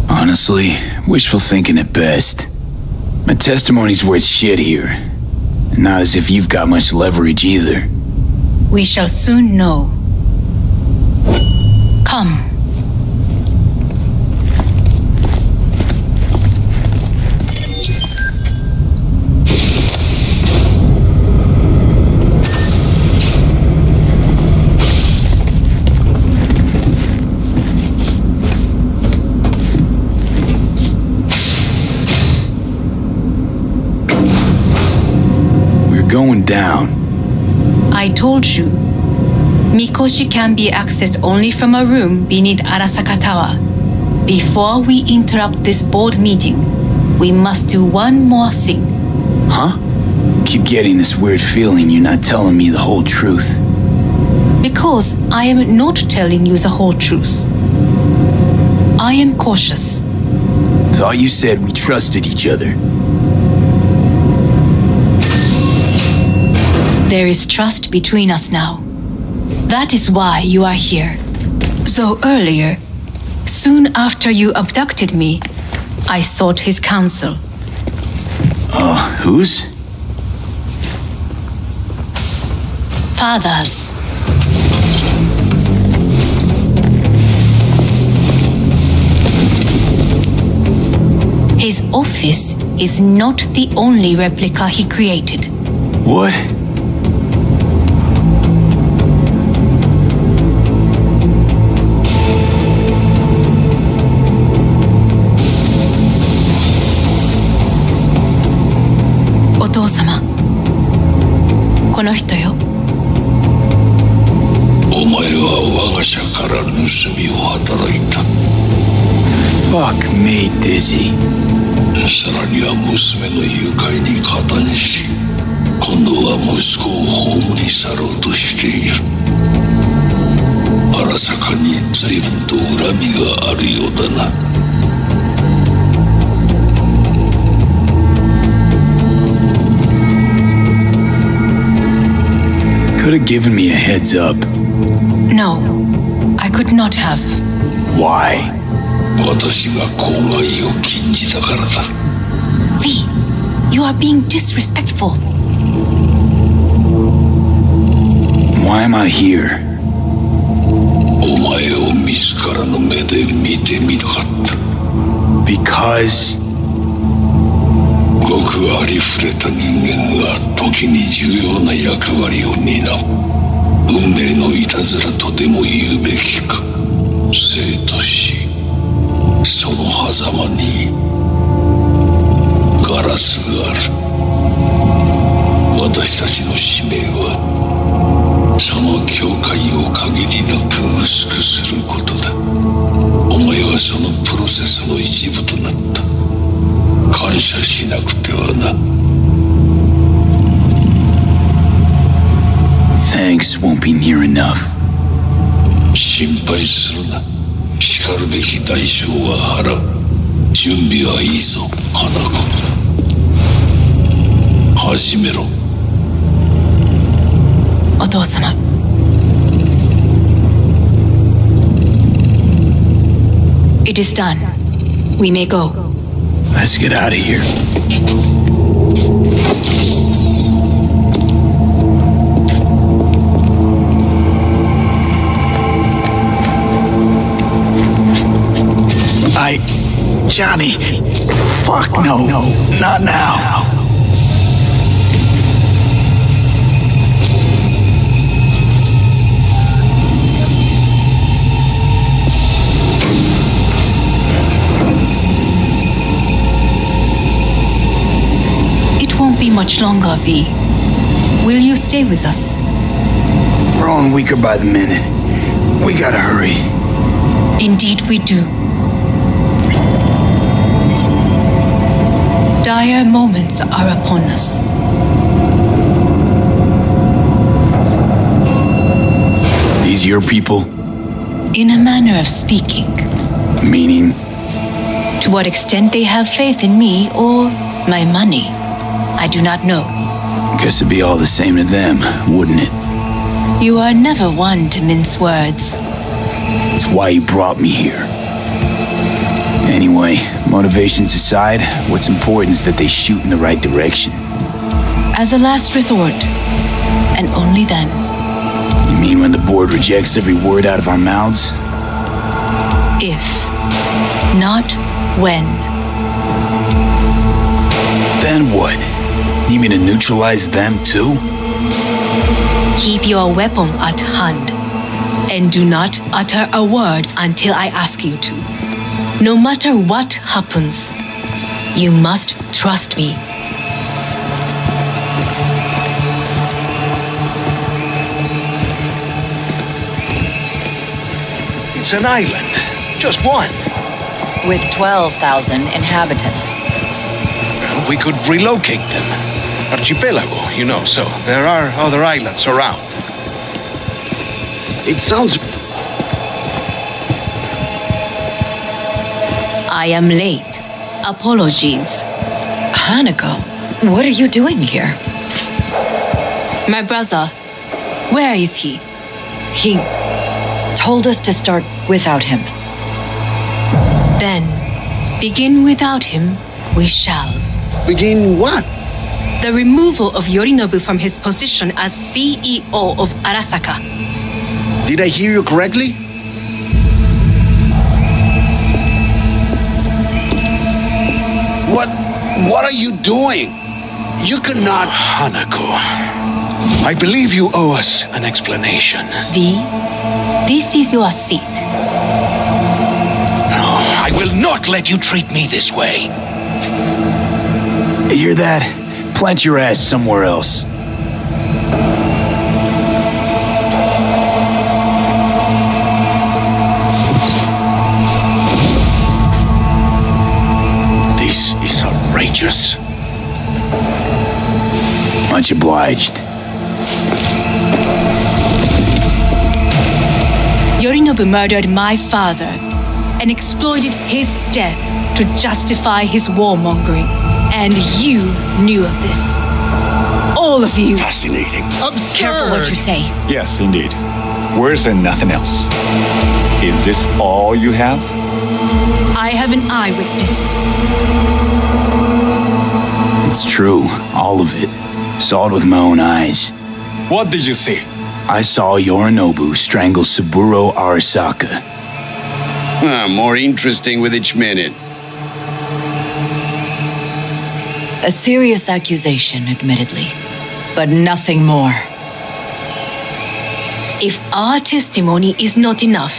Honestly, wishful thinking at best. My testimony's worth shit here. And not as if you've got much leverage either.
We shall soon know. Come.
Going down.
I told you. Mikoshi can be accessed only from a room beneath Arasaka Tower. Before we interrupt this board meeting, we must do one more thing.
Huh? Keep getting this weird feeling you're not telling me the whole truth.
Because I am not telling you the whole truth. I am cautious.
Thought you said we trusted each other.
There is trust between us now. That is why you are here. So earlier, soon after you abducted me, I sought his counsel.
Whose?
Father's. His office is not the only replica he created.
What? Fuck me, Dizzy.
さらには娘の誘拐に加担し、今度は息子を葬り去ろうとしている。荒坂に随分と恨みがあるようだな。
Could have given me a heads up.
No, I could not have.
Why?
私が公害を禁じたからだ。
V, you are being disrespectful.
Why am I here?
お前を自らの目で見てみたかった。
Because
ごくありふれた人間が時に重要な役割を担う。運命のいたずらとでも言うべきか。生と死、その狭間にガラスがある。私たちの使命はその境界を限りなく薄くすることだ。お前はそのプロセスの一部となった。感謝しなくてはな。
thanks won't be near enough.
心配するな。しかるべき代償は払う。準備はいいぞ、花子。始めろ。
お父様。It is done. We may go.
Let's get out of here. Johnny. Fuck no. Not now.
It won't be much longer, V. Will you stay with us?
We're growing weaker by the minute. We gotta hurry.
Indeed we do. Dire moments are upon us.
These your people?
In a manner of speaking.
Meaning?
To what extent they have faith in me or my money, I do not know.
Guess it'd be all the same to them, wouldn't it?
You are never one to mince words.
That's why you brought me here. Anyway, motivations aside, what's important is that they shoot in the right direction.
As a last resort, and only then.
You mean when the board rejects every word out of our mouths?
If, not when.
Then what? Need me to neutralize them too?
Keep your weapon at hand, and do not utter a word until I ask you to. No matter what happens, you must trust me.
It's an island. Just one.
With 12,000 inhabitants.
Well, we could relocate them. Archipelago, you know, so there are other islands around. It sounds...
I am late. Apologies.
Hanako, what are you doing here?
My brother, where is he?
He told us to start without him.
Then, begin without him, we shall.
Begin what?
The removal of Yorinobu from his position as CEO of Arasaka.
Did I hear you correctly? What are you doing? You cannot... Hanako, I believe you owe us an explanation.
V, this is your seat.
No, I will not let you treat me this way.
You hear that? Plant your ass somewhere else.
This is outrageous.
Much obliged.
Yorinobu murdered my father and exploited his death to justify his warmongering. And you knew of this. All of you.
Fascinating. Absurd.
Careful what you say.
Yes, indeed. Worse than nothing else. Is this all you have?
I have an eyewitness.
It's true, all of it. Saw it with my own eyes.
What did you see?
I saw Yorinobu strangle Saburo Arasaka.
More interesting with each minute.
A serious accusation, admittedly, but nothing more.
If our testimony is not enough,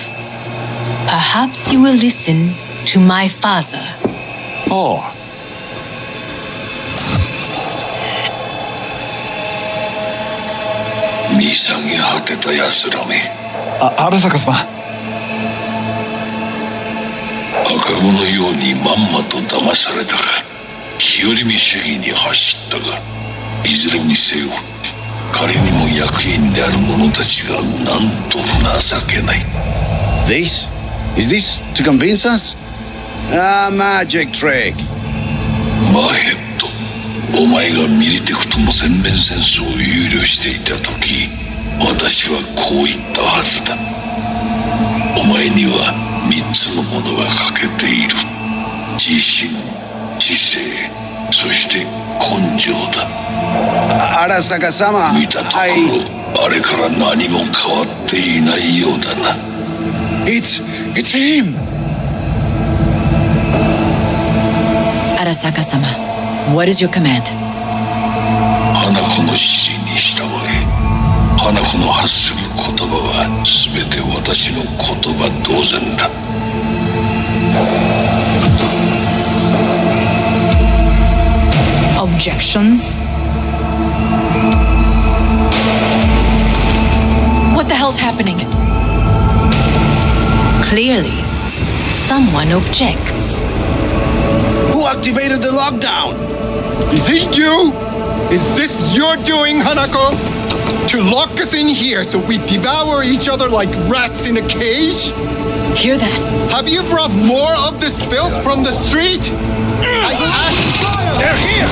perhaps you will listen to my father.
Oh.
見下げ果てた奴らめ。
荒坂様。
赤子のようにまんまと騙されたか。日和見主義に走ったが、いずれにせよ、仮にも役員である者たちがなんと情けない。
This? Is this to convince us? Ah, magic trick.
マーヘッド、お前がミリテクとの全面戦争を憂慮していた時、私はこう言ったはずだ。お前には3つのものが欠けている。自信、知性、そして根性だ。
Arasaka-sama,
見たところ、あれから何も変わっていないようだな。
It's him!
Arasaka-sama, what is your command?
花子の指示に従え。花子の発する言葉は全て私の言葉同然だ。
Objections?
What the hell's happening?
Clearly, someone objects.
Who activated the lockdown?
Is it you? Is this your doing, Hanako? To lock us in here so we devour each other like rats in a cage?
Hear that?
Have you brought more of this filth from the street? I asked. They're here!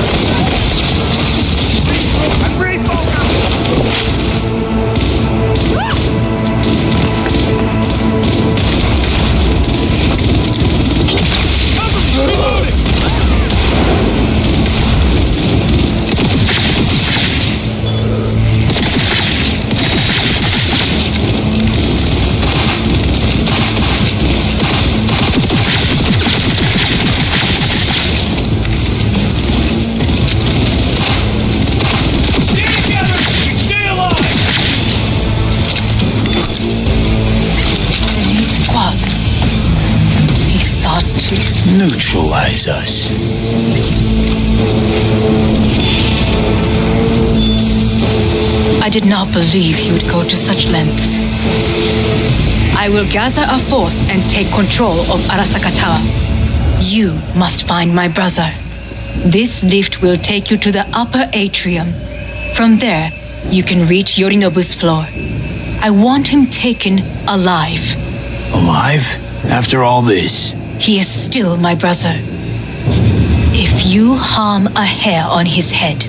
Neutralize us.
I did not believe he would go to such lengths. I will gather a force and take control of Arasaka Tower. You must find my brother. This lift will take you to the upper atrium. From there, you can reach Yorinobu's floor. I want him taken alive.
Alive? After all this?
He is still my brother. If you harm a hair on his head,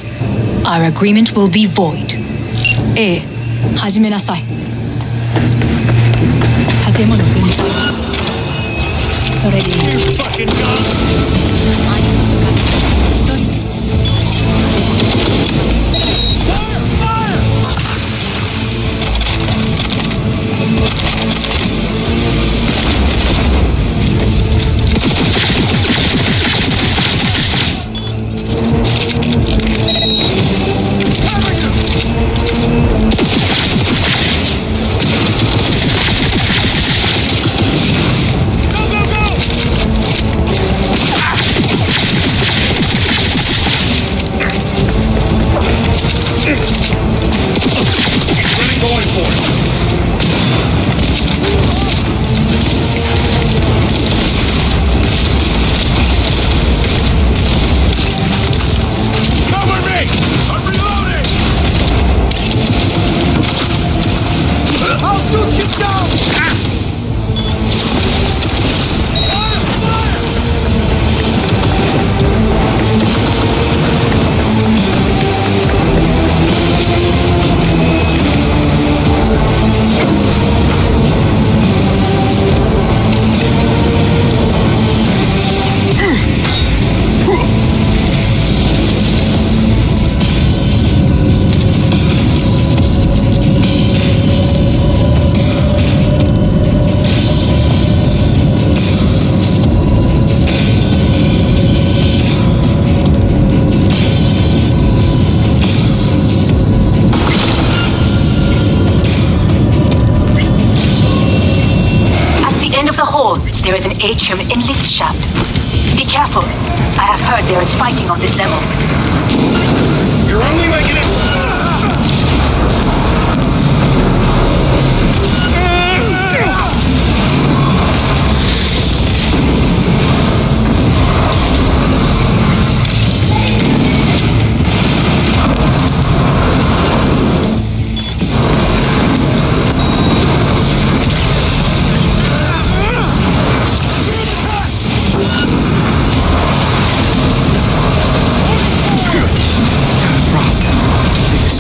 our agreement will be void. 始めなさい。建物全体。それでいい。4, there is an atrium in lift shaft. Be careful. I have heard there is fighting on this level.
You're only making it...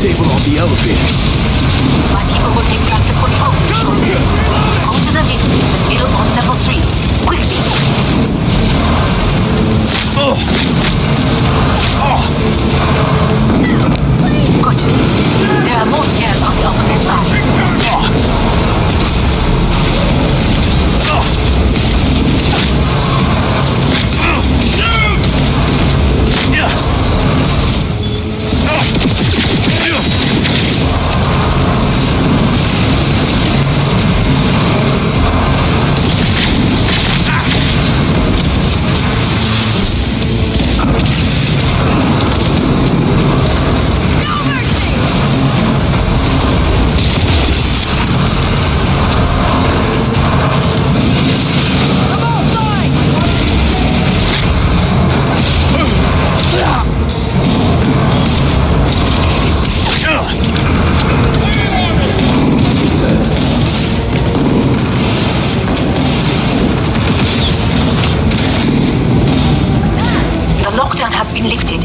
Disable all the elevators.
My people will take back the control room shortly. Go to the lift in the middle on level 3. Quickly. Good. There are more stairs on the opposite side. Lifted.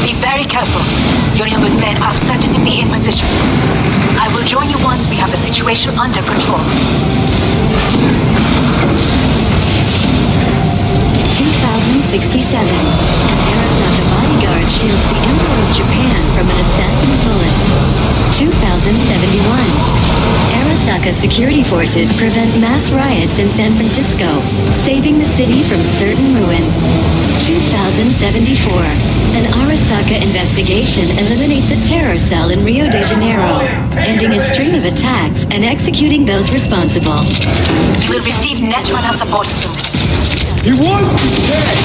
Be very careful. Yorinobu's men are certain to be in position. I will join you once we have the situation under control.
2067. An Arasaka bodyguard shields the Emperor of Japan from an assassin's bullet. 2071. Arasaka security forces prevent mass riots in San Francisco, saving the city from certain ruin. 2074. An Arasaka investigation eliminates a terror cell in Rio de Janeiro, ending a string of attacks and executing those responsible.
You will receive Netrunner support soon.
He was dead!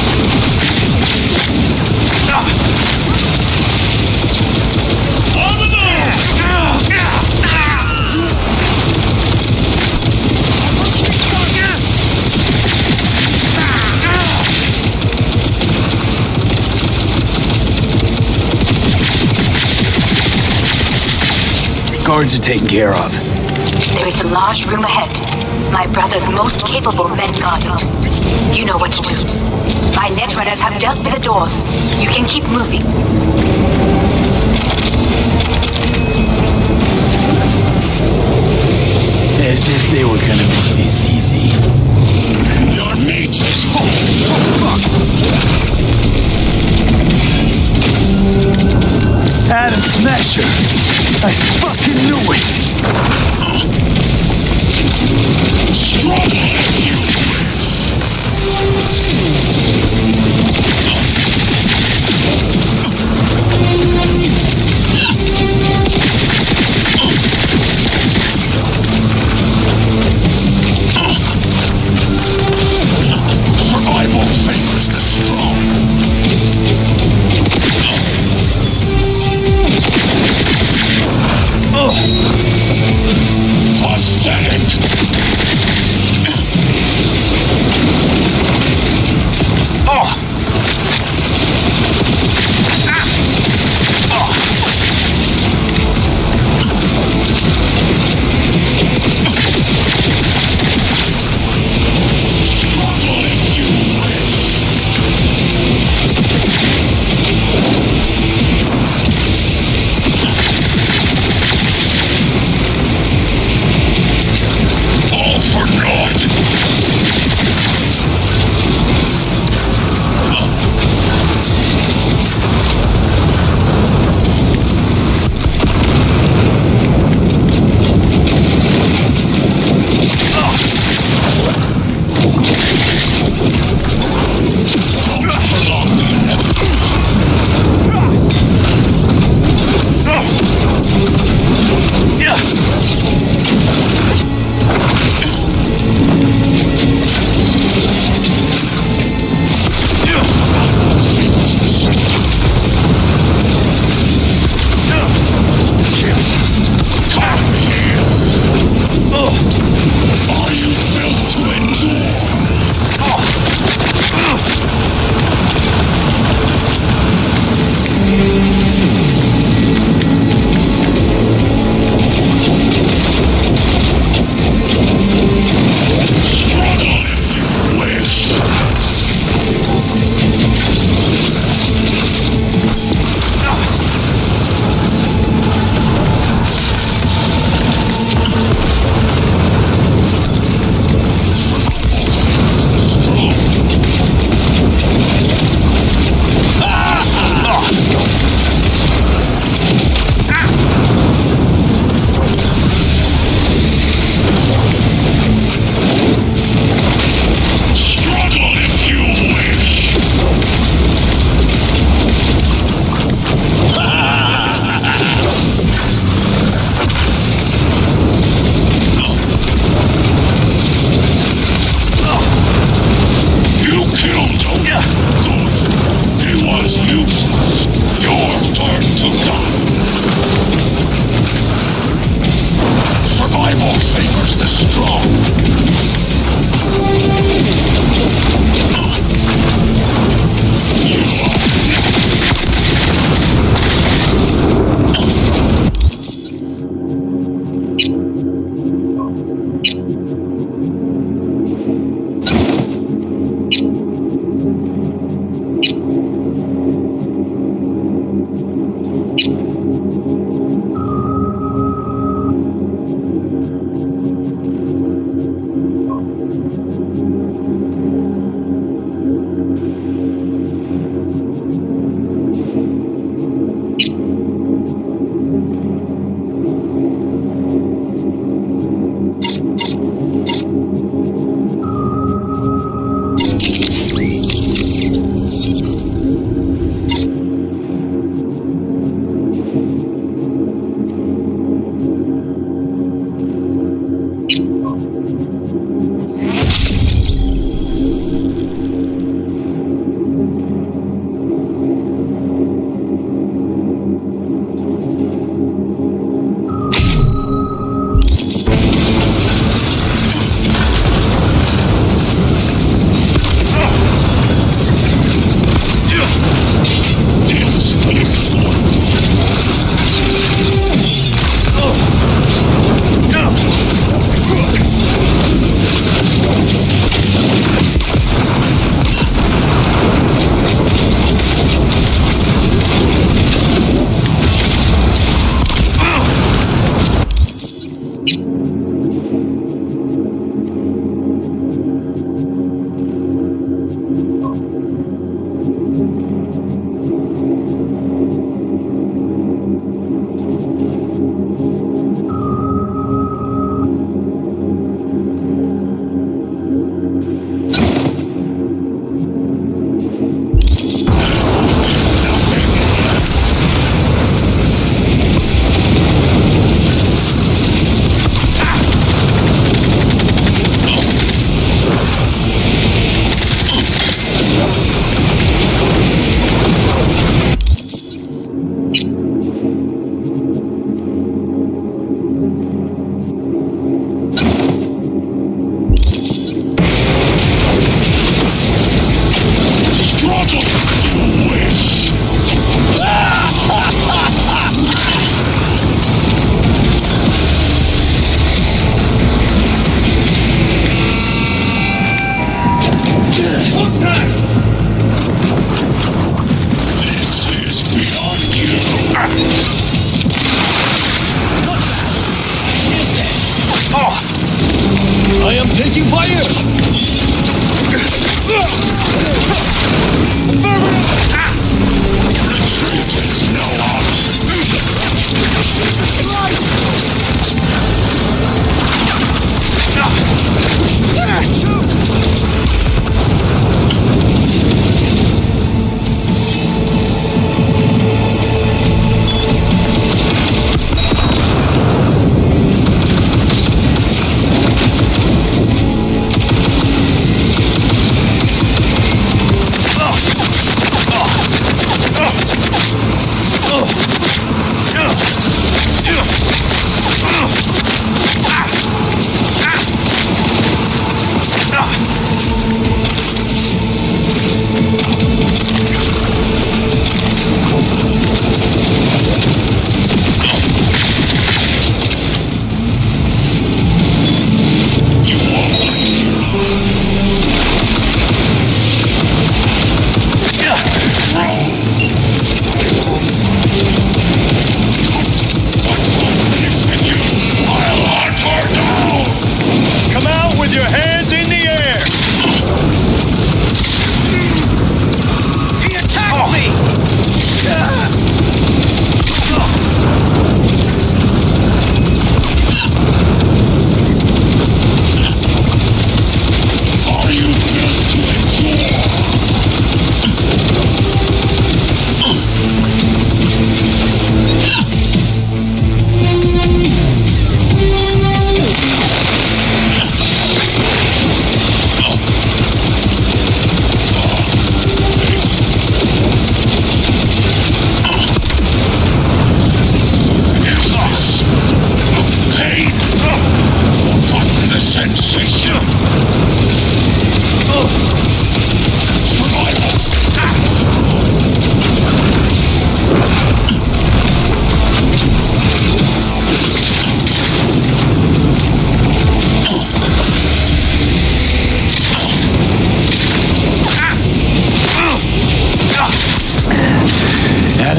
Guards are taken care of.
There is a large room ahead. My brother's most capable men guard it. You know what to do. My netrunners have dealt with the doors. You can keep moving.
As if they were gonna make this easy.
Your mate is home! Oh,
fuck! Adam Smasher! I fucking knew it!
Survival favors the strong.
Oh!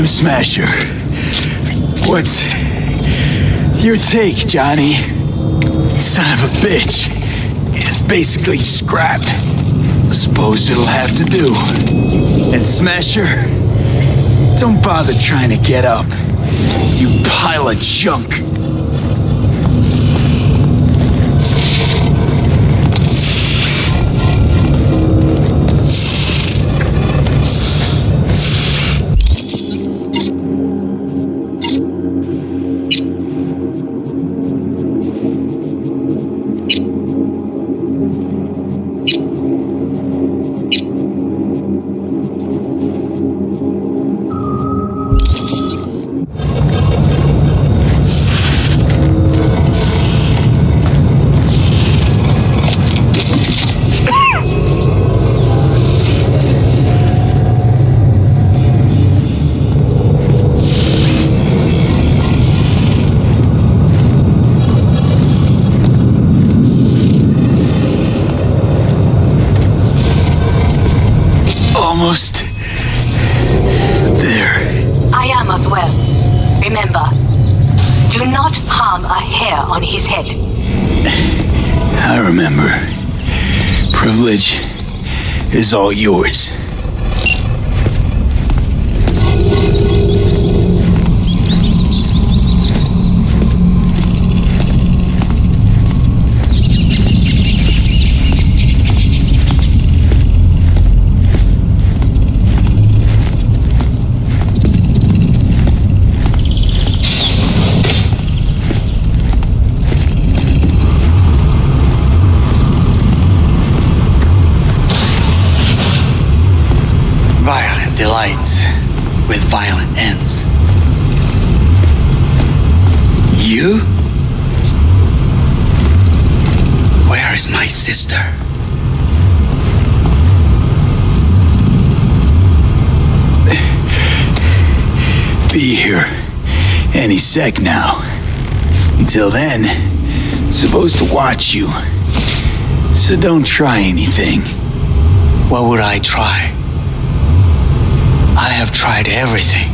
Atom Smasher. What's your take, Johnny? Son of a bitch. It's basically scrap. Suppose it'll have to do. And Smasher, don't bother trying to get up. You pile of junk. Almost there.
I am as well. Remember, do not harm a hair on his head.
I remember. Privilege is all yours.
Violent delights with violent ends. You? Where is my sister?
Be here any sec now. Until then, supposed to watch you. So don't try anything.
What would I try? I have tried everything.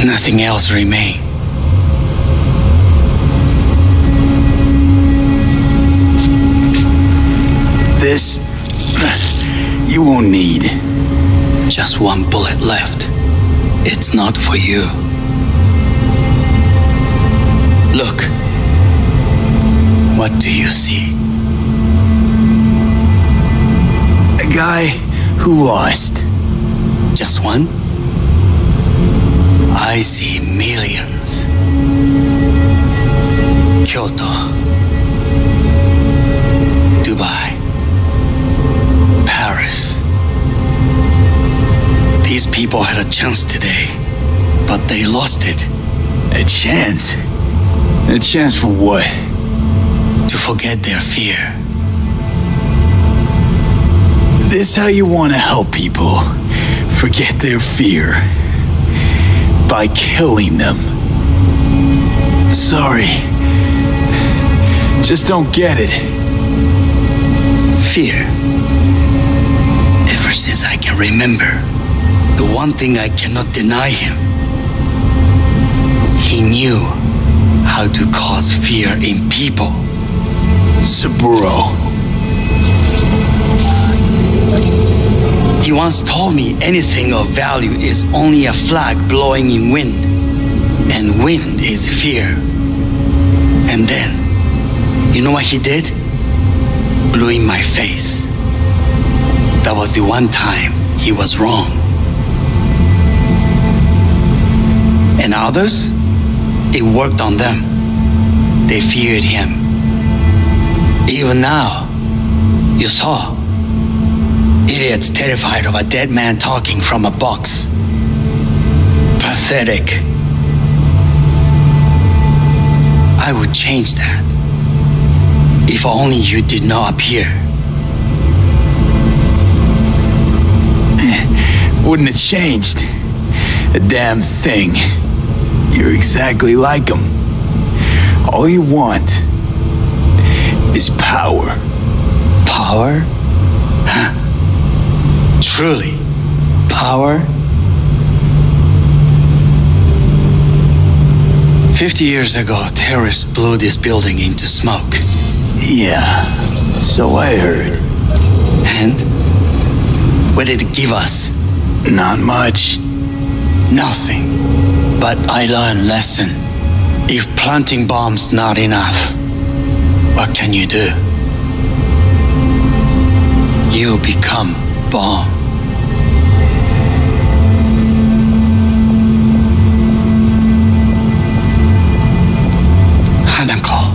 Nothing else remains.
This, you won't need.
Just one bullet left. It's not for you. Look. What do you see?
A guy who lost.
Just one? I see millions. Kyoto, Dubai, Paris. These people had a chance today, but they lost it.
A chance? A chance for what?
To forget their fear.
This how you want to help people forget their fear? By killing them. Sorry. Just don't get it.
Fear. Ever since I can remember, the one thing I cannot deny him. He knew how to cause fear in people.
Saburo.
He once told me anything of value is only a flag blowing in wind, and wind is fear. And then, you know what he did? Blew in my face. That was the one time he was wrong. And others, it worked on them. They feared him. Even now, you saw. Idiots terrified of a dead man talking from a box. Pathetic. I would change that. If only you did not appear.
Wouldn't have changed a damn thing. You're exactly like him. All you want is power.
Power? Huh. Truly, power? 50 years ago, terrorists blew this building into smoke.
Yeah, so I heard.
And? What did it give us?
Not much.
Nothing. But I learned lesson. If planting bombs not enough, what can you do? You become bomb. Hanako.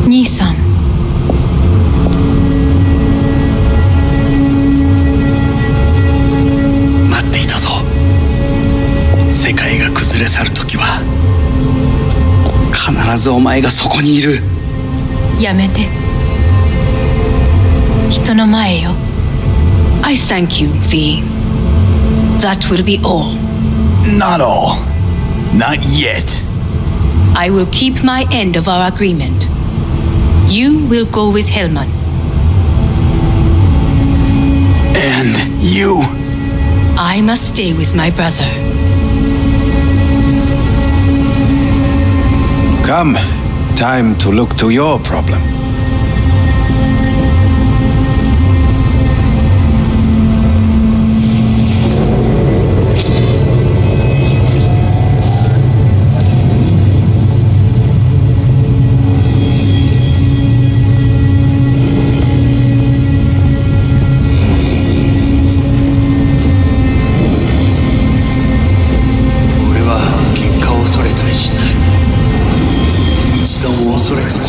兄さん。
待っていたぞ。世界が崩れ去るときは必ずお前がそこにいる。
やめて。人の前よ。I thank you, V. That will be all.
Not all. Not yet.
I will keep my end of our agreement. You will go with Hellman.
And you?
I must stay with my brother.
Come, time to look to your problem.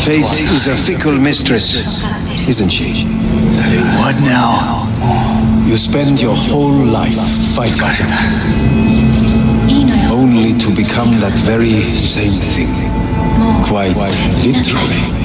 Fate is a fickle mistress, isn't she?
Say what now?
You spend your whole life fighting only to become that very same thing. Quite literally.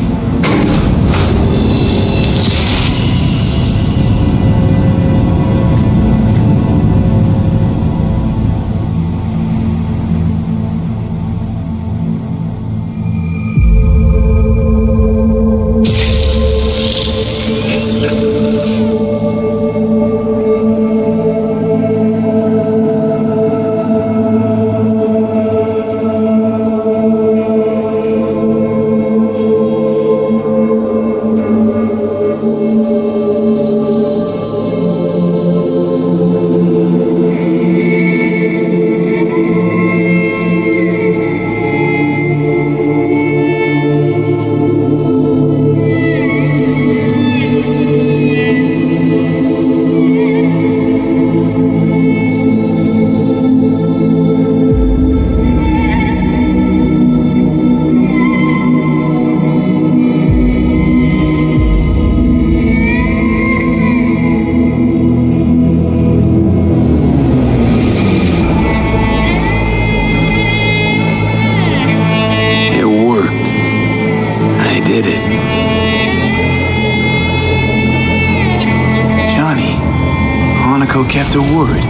Kept her word.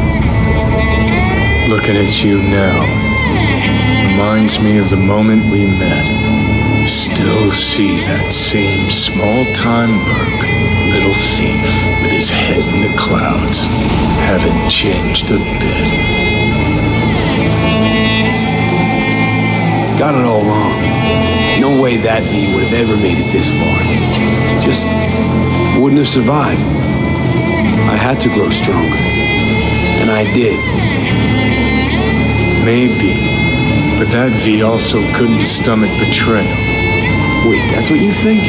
Looking at you now reminds me of the moment we met. Still see that same small-time merc, little thief with his head in the clouds. Haven't changed a bit.
Got it all wrong. No way that V would have ever made it this far. Just wouldn't have survived. I had to grow stronger. And I did.
Maybe. But that V also couldn't stomach betrayal.
Wait, that's what you think?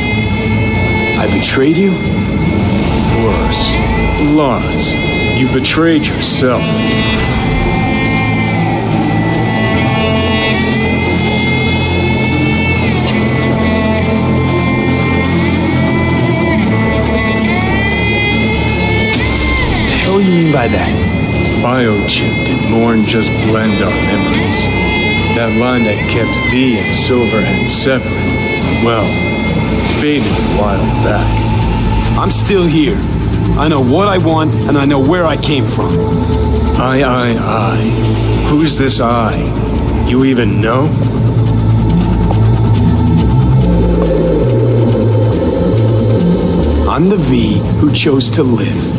I betrayed you?
Worse. Lots. You betrayed yourself.
What do you mean by that?
Biochip did more than just blend our memories. That line that kept V and Silverhand separate, well, faded a while back.
I'm still here. I know what I want, and I know where I came from.
I. Who's this I? You even know?
I'm the V who chose to live.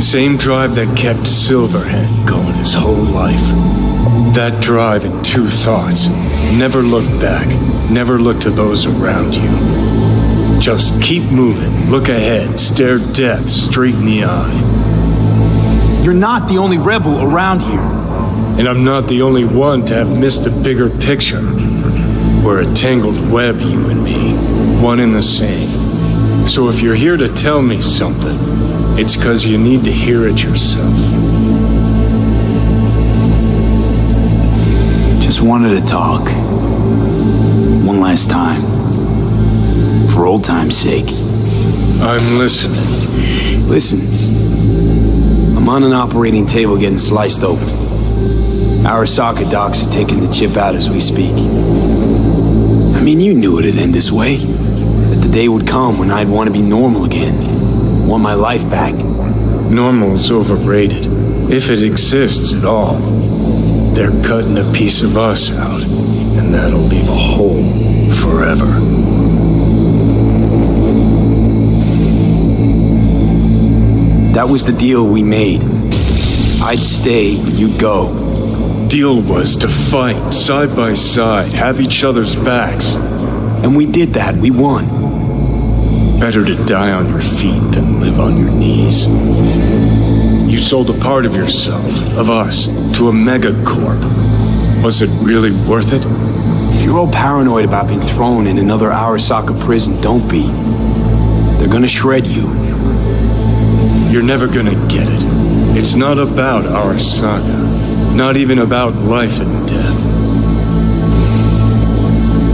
Same drive that kept Silverhand going his whole life. That drive and two thoughts. Never look back. Never look to those around you. Just keep moving. Look ahead. Stare death straight in the eye.
You're not the only rebel around here.
And I'm not the only one to have missed a bigger picture. We're a tangled web, you and me. One and the same. So if you're here to tell me something, it's because you need to hear it yourself.
Just wanted to talk. One last time. For old time's sake.
I'm listening.
Listen. I'm on an operating table getting sliced open. Arasaka docs are taking the chip out as we speak. I mean, you knew it'd end this way. That the day would come when I'd want to be normal again. Want my life back.
Normal's overrated. If it exists at all. They're cutting a piece of us out, and that'll leave a hole forever.
That was the deal we made. I'd stay, you'd go.
Deal was to fight side by side, have each other's backs.
And we did that, we won.
Better to die on your feet than live on your knees. You sold a part of yourself, of us, to a megacorp. Was it really worth it?
If you're all paranoid about being thrown in another Arasaka prison, don't be. They're gonna shred you.
You're never gonna get it. It's not about Arasaka. Not even about life and death.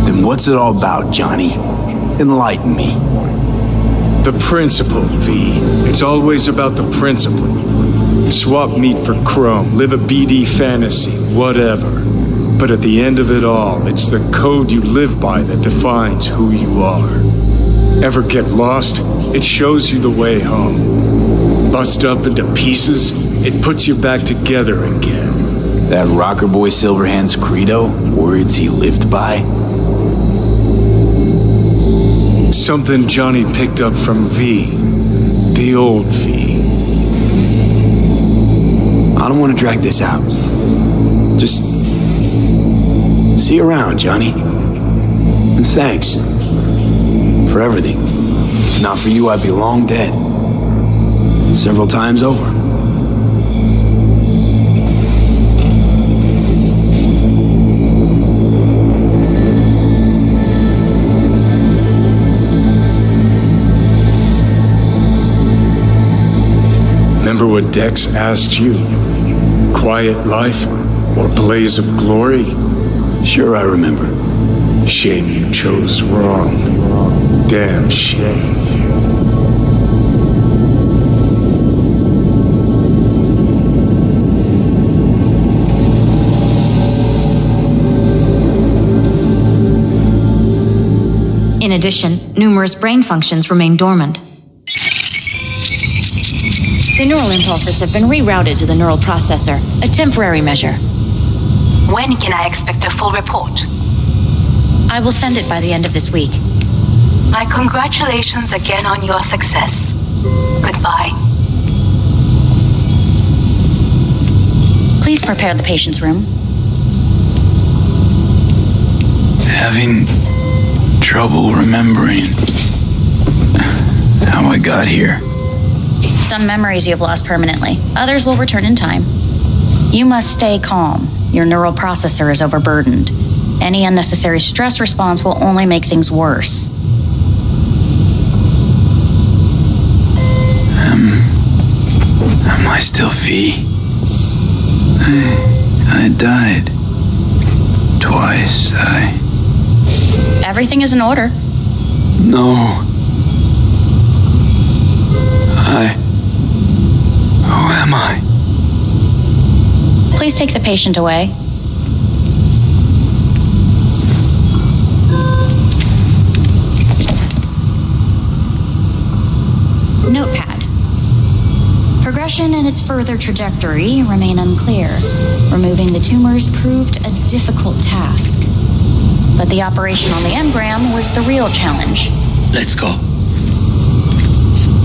Then what's it all about, Johnny? Enlighten me.
The principle, V. It's always about the principle. Swap meat for chrome, live a BD fantasy, whatever. But at the end of it all, it's the code you live by that defines who you are. Ever get lost? It shows you the way home. Bust up into pieces, it puts you back together again.
That rocker boy Silverhand's credo, words he lived by.
Something Johnny picked up from V. The old V.
I don't want to drag this out. Just see you around, Johnny. And thanks for everything. If not for you, I'd be long dead. Several times over.
Remember what Dex asked you? Quiet life or blaze of glory?
Sure, I remember.
Shame you chose wrong. Damn shame.
In addition, numerous brain functions remain dormant.
The neural impulses have been rerouted to the neural processor, a temporary measure.
When can I expect a full report?
I will send it by the end of this week.
My congratulations again on your success. Goodbye.
Please prepare the patient's room.
Having trouble remembering how I got here.
Some memories you have lost permanently. Others will return in time. You must stay calm. Your neural processor is overburdened. Any unnecessary stress response will only make things worse.
Am I still V? I died. Twice,
Everything is in order.
No. Who am I?
Please take the patient away. Notepad. Progression and its further trajectory remain unclear. Removing the tumors proved a difficult task. But the operation on the engram was the real challenge.
Let's go.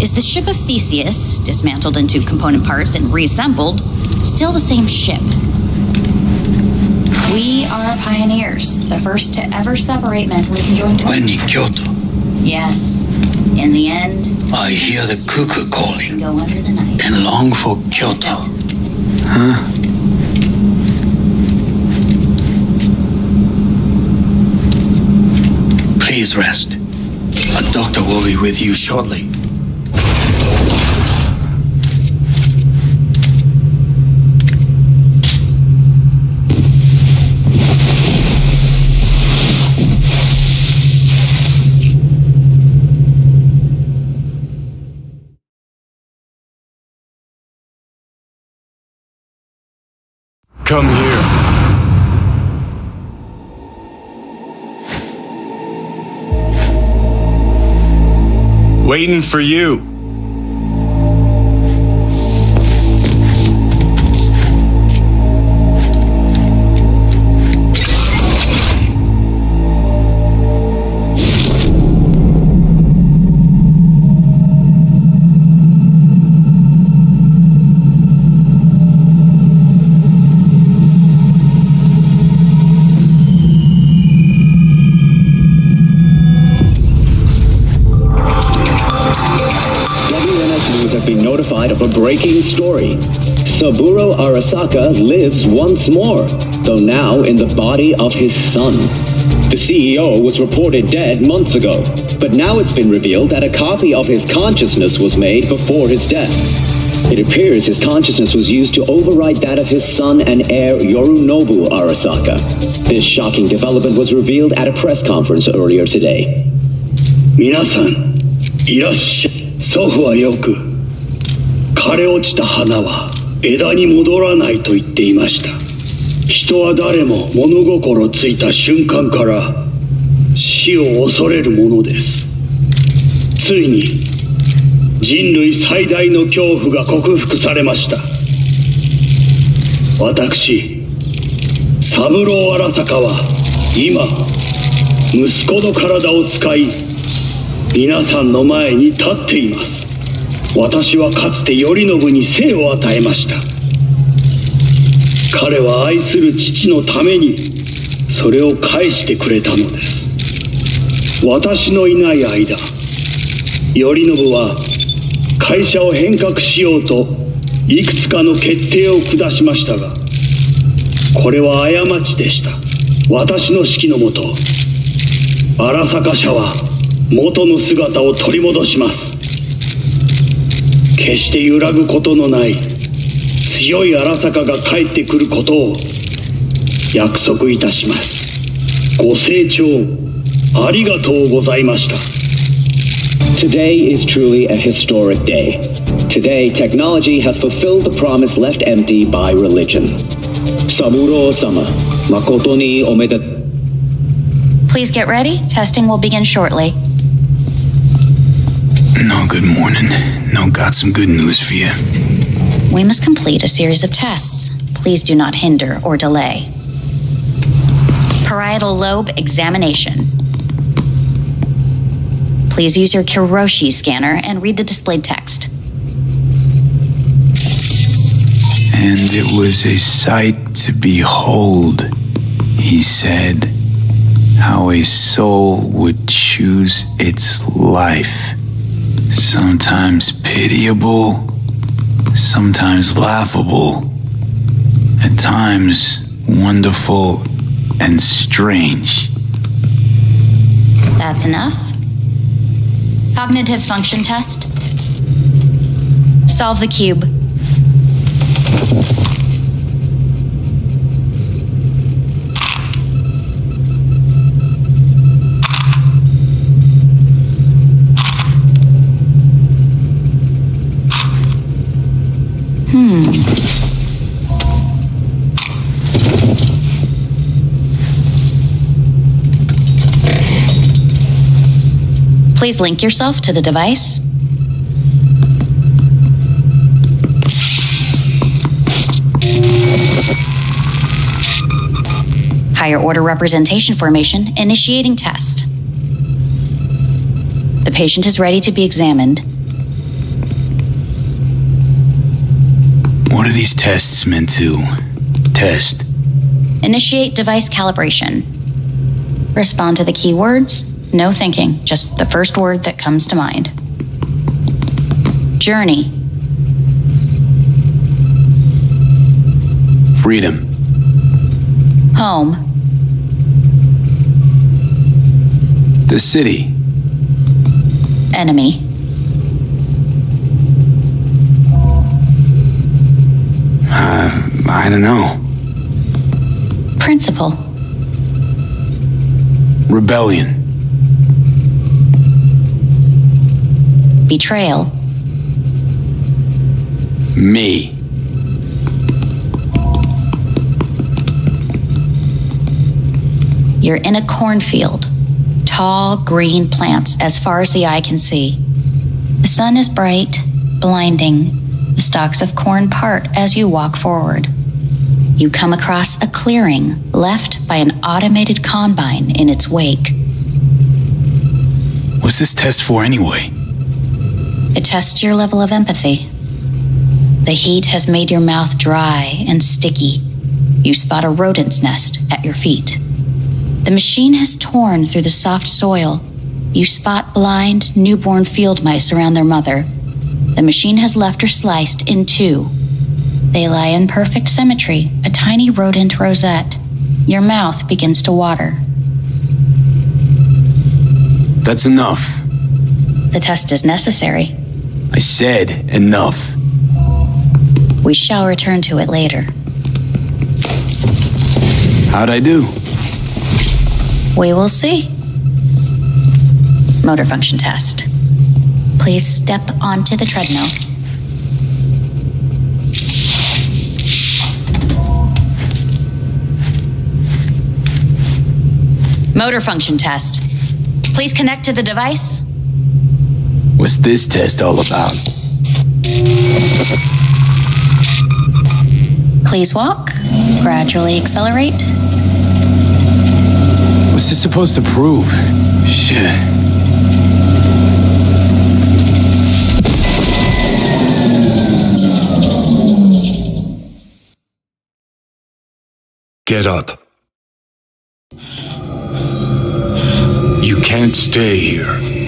Is the ship of Theseus, dismantled into component parts and reassembled, still the same ship? We are pioneers, the first to ever separate mentally conjoined twins.
When in Kyoto,
Yes. In the end,
I hear the cuckoo calling
go under the night.
and long for Kyoto.
Huh?
Please rest. A doctor will be with you shortly.
Come here. Waiting for you.
Of a breaking story. Saburo Arasaka lives once more, though now in the body of his son. The CEO was reported dead months ago, but now it's been revealed that a copy of his consciousness was made before his death. It appears his consciousness was used to override that of his son and heir Yorinobu Arasaka. This shocking development was revealed at a press conference earlier today.
皆さん、いらっしゃい。祖父はよく枯れ落ちた花は枝に戻らないと言っていました。人は誰も物心ついた瞬間から死を恐れるものです。ついに人類最大の恐怖が克服されました。私、三郎荒坂は今息子の体を使い皆さんの前に立っています。私はかつて頼信に生を与えました。彼は愛する父のためにそれを返してくれたのです。私のいない間、頼信は会社を変革しようといくつかの決定を下しましたが、これは過ちでした。私の指揮のもと、荒坂社は元の姿を取り戻します。決して揺らぐことのない強い荒坂が帰ってくることを約束いたします。ご清聴ありがとうございました。
Today is truly a historic day. Today, technology has fulfilled the promise left empty by religion. Saburo-sama, makoto ni omedetou.
Please get ready. Testing will begin shortly.
No, good morning. No, got some good news for you.
We must complete a series of tests. Please do not hinder or delay. Parietal lobe examination. Please use your Kiroshi scanner and read the displayed text.
And it was a sight to behold, he said, how a soul would choose its life. Sometimes pitiable, sometimes laughable, at times wonderful and strange.
That's enough. Cognitive function test. Solve the cube. Please link yourself to the device. Higher order representation formation, initiating test. The patient is ready to be examined.
What are these tests meant to test?
Initiate device calibration. Respond to the keywords. No thinking, just the first word that comes to mind. Journey.
Freedom.
Home.
The city.
Enemy.
I don't know.
Principle.
Rebellion.
Betrayal.
Me.
You're in a cornfield. Tall, green plants as far as the eye can see. The sun is bright, blinding. The stalks of corn part as you walk forward. You come across a clearing left by an automated combine in its wake.
What's this test for anyway?
It tests your level of empathy. The heat has made your mouth dry and sticky. You spot a rodent's nest at your feet. The machine has torn through the soft soil. You spot blind, newborn field mice around their mother. The machine has left her sliced in two. They lie in perfect symmetry, a tiny rodent rosette. Your mouth begins to water.
That's enough.
The test is necessary.
I said enough.
We shall return to it later.
How'd I do?
We will see. Motor function test. Please step onto the treadmill. Motor function test. Please connect to the device.
What's this test all about?
Please walk. Gradually accelerate.
What's this supposed to prove? Shit.
Get up. You can't stay here.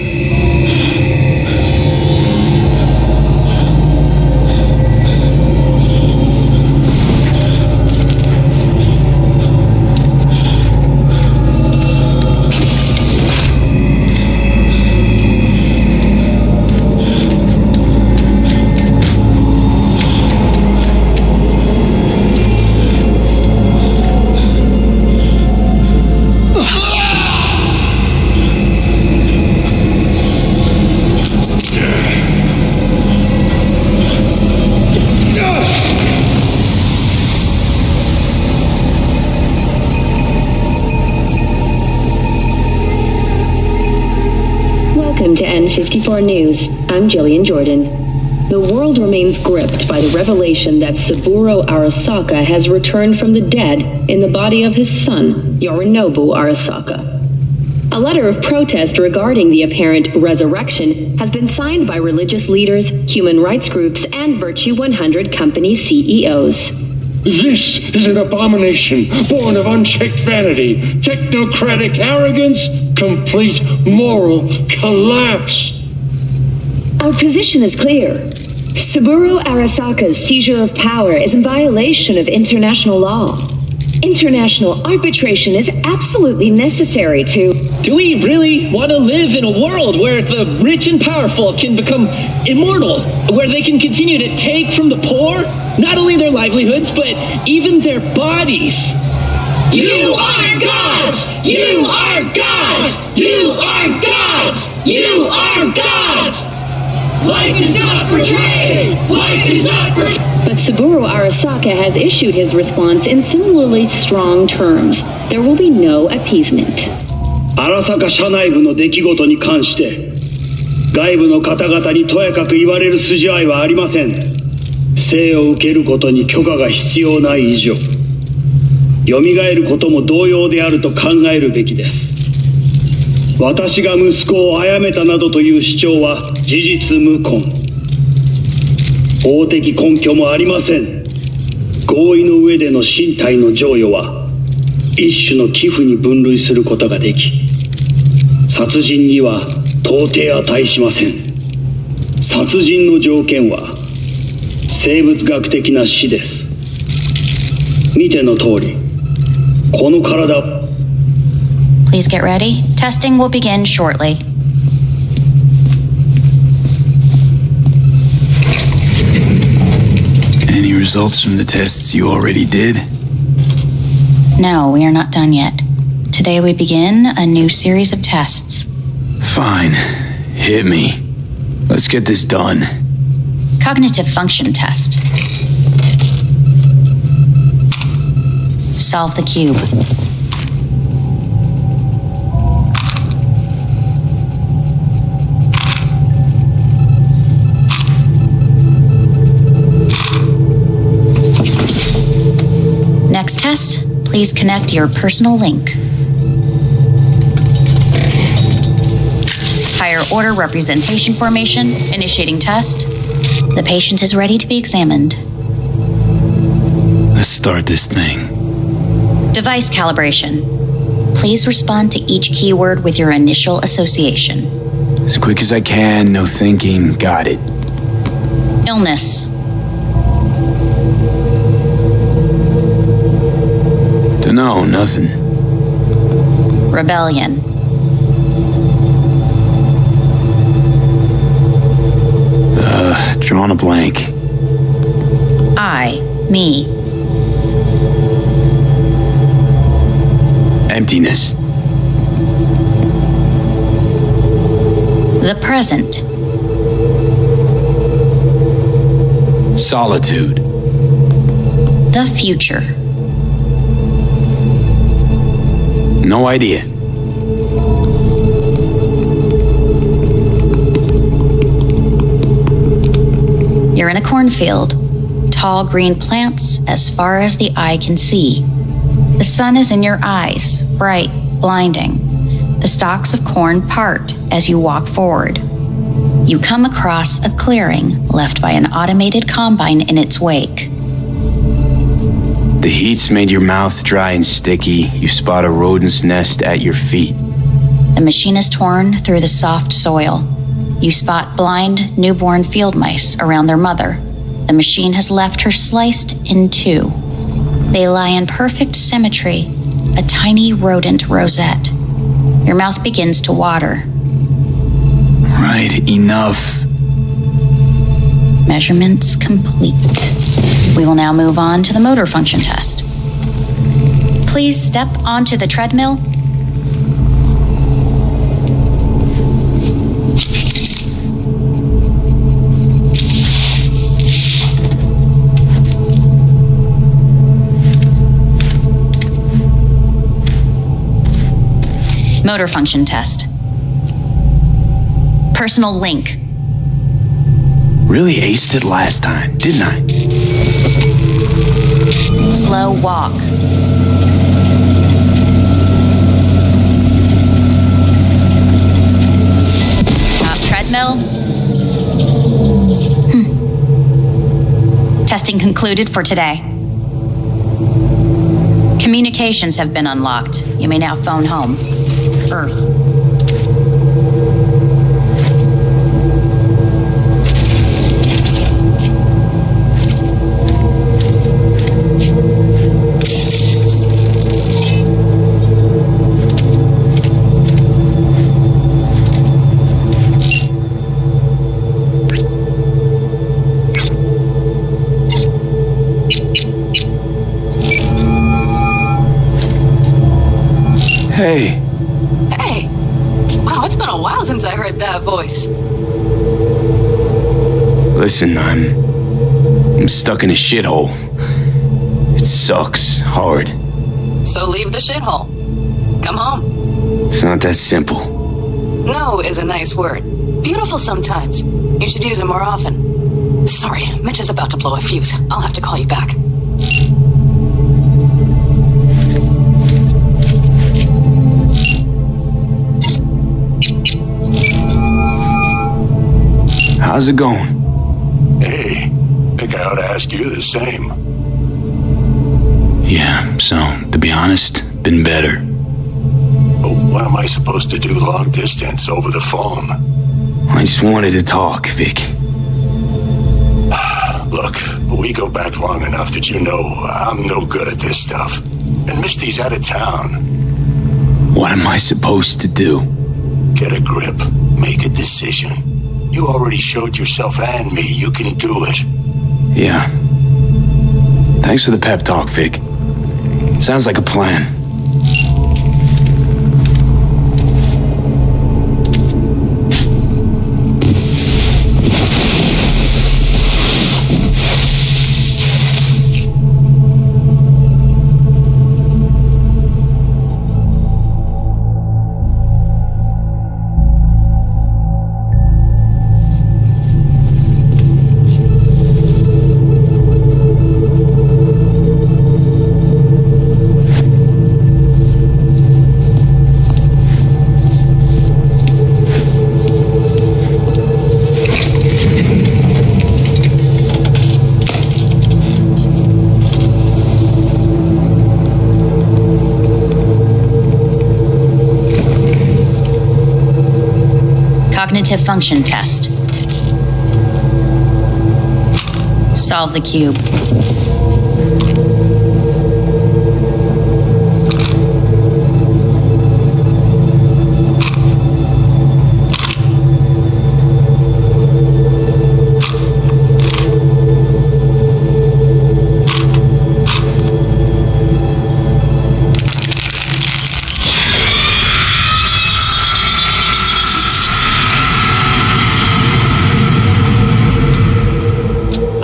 Welcome to N54 News. I'm Jillian Jordan. The world remains gripped by the revelation that Saburo Arasaka has returned from the dead in the body of his son, Yorinobu Arasaka. A letter of protest regarding the apparent resurrection has been signed by religious leaders, human rights groups, and Virtue 100 company CEOs.
This is an abomination born of unchecked vanity, technocratic arrogance, complete moral collapse.
Our position is clear. Saburo Arasaka's seizure of power is in violation of international law. International arbitration is absolutely necessary to...
Do we really want to live in a world where the rich and powerful can become immortal? Where they can continue to take from the poor, not only their livelihoods, but even their bodies?
You are gods! You are gods! You are gods! You are gods! Life is not portrayed! Life is not portrayed!
But Saburo Arasaka has issued his response in similarly strong terms. There will be no appeasement.
荒坂社内部の出来事に関して外部の方々にとやかく言われる筋合いはありません。生を受けることに許可が必要ない以上蘇ることも同様であると考えるべきです。私が息子を殺めたなどという主張は事実無根。法的根拠もありません。合意の上での身体の譲与は一種の寄付に分類することができ、殺人には到底値しません。殺人の条件は生物学的な死です。見ての通り、この体。
Please get ready. Testing will begin shortly.
Any results from the tests you already did?
No, we are not done yet. Today we begin a new series of tests.
Fine. Hit me. Let's get this done.
Cognitive function test. Solve the cube. Next test, please connect your personal link. Higher order representation formation, initiating test. The patient is ready to be examined.
Let's start this thing.
Device calibration. Please respond to each keyword with your initial association.
As quick as I can, no thinking. Got it.
Illness.
Dunno, nothing.
Rebellion.
Drawn a blank.
I, me.
Emptiness.
The present.
Solitude.
The future.
No idea.
You're in a cornfield. Tall green plants as far as the eye can see. The sun is in your eyes, bright, blinding. The stalks of corn part as you walk forward. You come across a clearing left by an automated combine in its wake.
The heat's made your mouth dry and sticky. You spot a rodent's nest at your feet.
The machine is torn through the soft soil. You spot blind, newborn field mice around their mother. The machine has left her sliced in two. They lie in perfect symmetry, a tiny rodent rosette. Your mouth begins to water.
Right, enough.
Measurements complete. We will now move on to the motor function test. Please step onto the treadmill. Motor function test. Personal link.
Really aced it last time, didn't I?
Slow walk. Top treadmill. Testing concluded for today. Communications have been unlocked. You may now phone home. Earth.
Hey.
Hey. Wow, it's been a while since I heard that voice.
Listen, I'm stuck in a shithole. It sucks hard.
So leave the shithole. Come home.
It's not that simple.
No is a nice word. Beautiful sometimes. You should use it more often. Sorry, Mitch is about to blow a fuse. I'll have to call you back.
How's it going?
Hey, think I ought to ask you the same.
Yeah, so, to be honest, been better.
But what am I supposed to do long distance over the phone?
I just wanted to talk, Vic.
Look, we go back long enough that you know I'm no good at this stuff. And Misty's out of town.
What am I supposed to do?
Get a grip. Make a decision. You already showed yourself and me you can do it.
Yeah. Thanks for the pep talk, Vic. Sounds like a plan.
Cognitive function test. Solve the cube.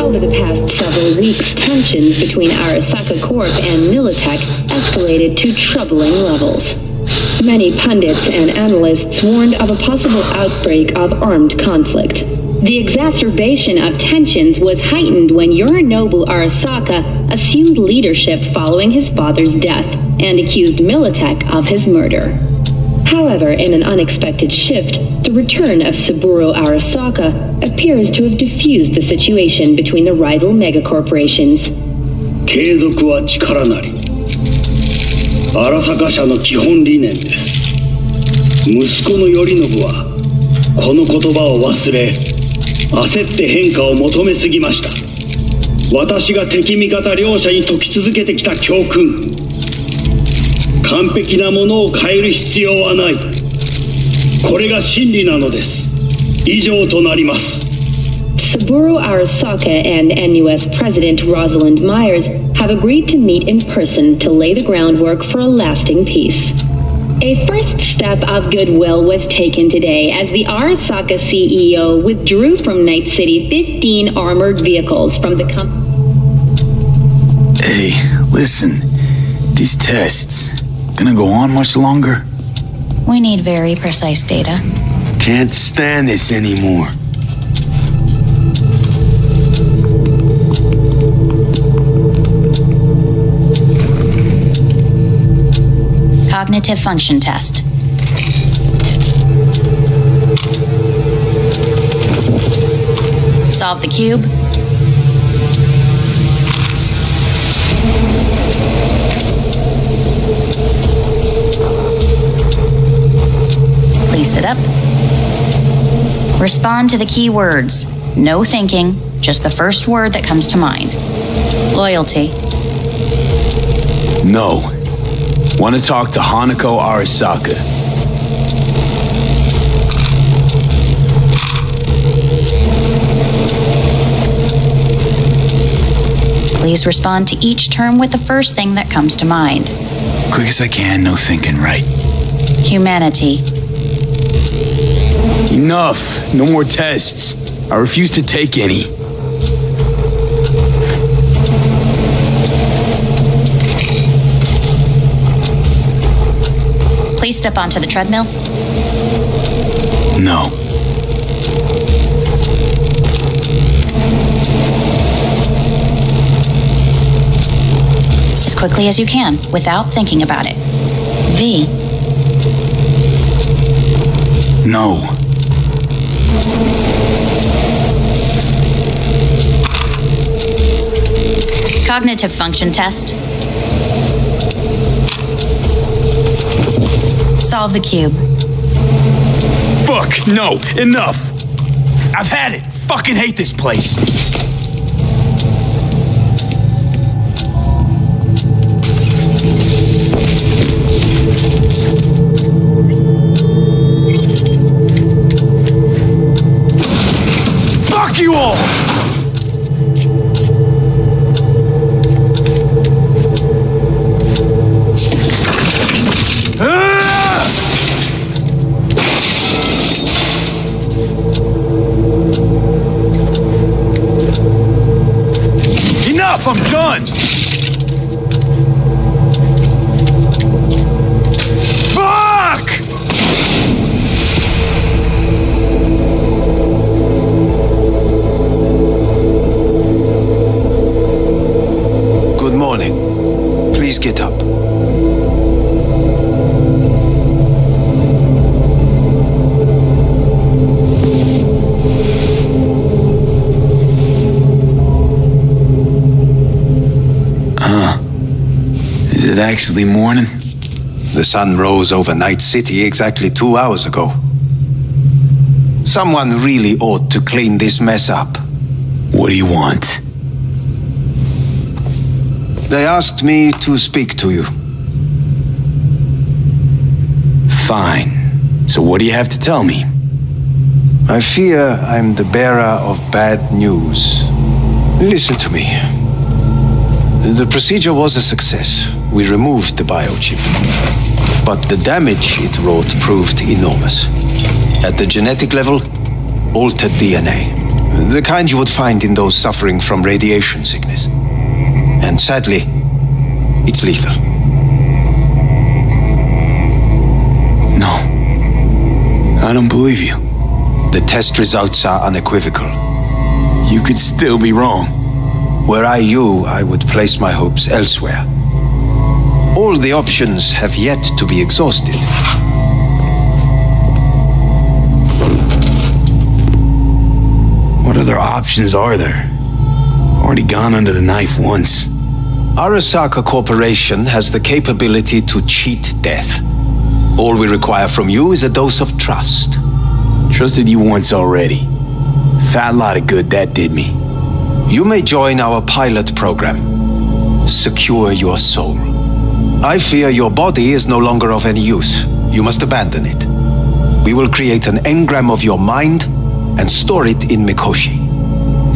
Over the past several weeks, tensions between Arasaka Corp and Militech escalated to troubling levels. Many pundits and analysts warned of a possible outbreak of armed conflict. The exacerbation of tensions was heightened when Yorinobu Arasaka assumed leadership following his father's death and accused Militech of his murder. However, in an unexpected shift, the return of Saburo Arasaka appears to have diffused the situation between the rival megacorporations.
継続は力なり。荒坂社の基本理念です。息子の頼信はこの言葉を忘れ、焦って変化を求めすぎました。私が敵味方両者に説き続けてきた教訓。完璧なものを変える必要はない。これが真理なのです。以上となります。
Saburo Arasaka and NUS President Rosalind Myers have agreed to meet in person to lay the groundwork for a lasting peace. A first step of goodwill was taken today as the Arasaka CEO withdrew from Night City 15 armored vehicles from the company.
Hey, listen. These tests gonna go on much longer?
We need very precise data.
Can't stand this anymore.
Cognitive function test. Solve the cube. Please sit up. Respond to the key words. No thinking, just the first word that comes to mind. Loyalty.
No. Want to talk to Hanako Arasaka.
Please respond to each term with the first thing that comes to mind.
Quick as I can, no thinking, right?
Humanity.
Enough. No more tests. I refuse to take any.
Please step onto the treadmill.
No.
As quickly as you can, without thinking about it. V.
No.
Cognitive function test.
solve the cube.
Fuck, no, enough! I've had it. Fucking hate this place. Fuck you all! Enough! I'm done! Fuck!
Good morning. Please get up.
Is it actually morning?
The sun rose over Night City exactly 2 hours ago. Someone really ought to clean this mess up.
What do you want?
They asked me to speak to you.
Fine. So what do you have to tell me?
I fear I'm the bearer of bad news. Listen to me. The procedure was a success. We removed the biochip. But the damage it wrought proved enormous. At the genetic level, altered DNA. The kind you would find in those suffering from radiation sickness. And sadly, it's lethal.
No. I don't believe you.
The test results are unequivocal.
You could still be wrong.
Were I you, I would place my hopes elsewhere. All the options have yet to be exhausted.
What other options are there? Already gone under the knife once.
Arasaka Corporation has the capability to cheat death. All we require from you is a dose of trust.
Trusted you once already. Fat lot of good that did me.
You may join our pilot program. Secure your soul. I fear your body is no longer of any use. You must abandon it. We will create an engram of your mind and store it in Mikoshi.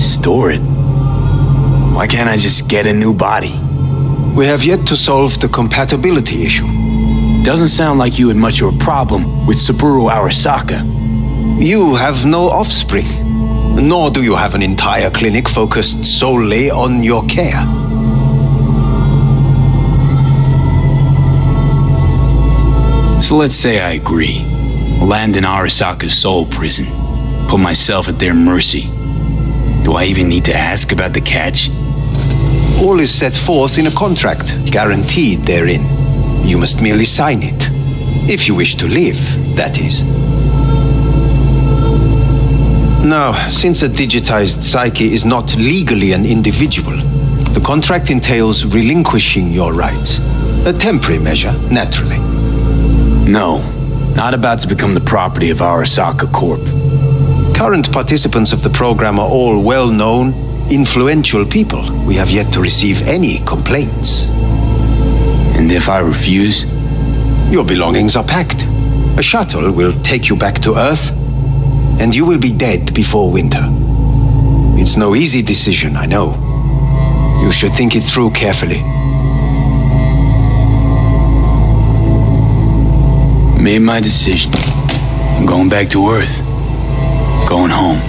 Store it? Why can't I just get a new body?
We have yet to solve the compatibility issue.
Doesn't sound like you had much of a problem with Saburo Arasaka.
You have no offspring. Nor do you have an entire clinic focused solely on your care.
So let's say I agree. Land in Arasaka's soul prison. Put myself at their mercy. Do I even need to ask about the catch?
All is set forth in a contract, guaranteed therein. You must merely sign it. If you wish to live, that is. Now, since a digitized psyche is not legally an individual, the contract entails relinquishing your rights. A temporary measure, naturally.
No, not about to become the property of Arasaka Corp.
Current participants of the program are all well-known, influential people. We have yet to receive any complaints.
And if I refuse?
Your belongings are packed. A shuttle will take you back to Earth, and you will be dead before winter. It's no easy decision, I know. You should think it through carefully.
Made my decision. I'm going back to Earth. Going home.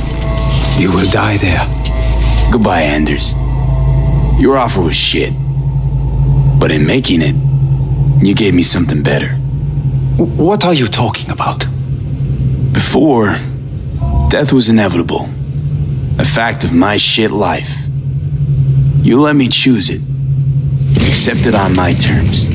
You will die there.
Goodbye, Anders. Your offer was shit. But in making it, you gave me something better.
What are you talking about?
Before, death was inevitable. A fact of my shit life. You let me choose it. Accept it on my terms.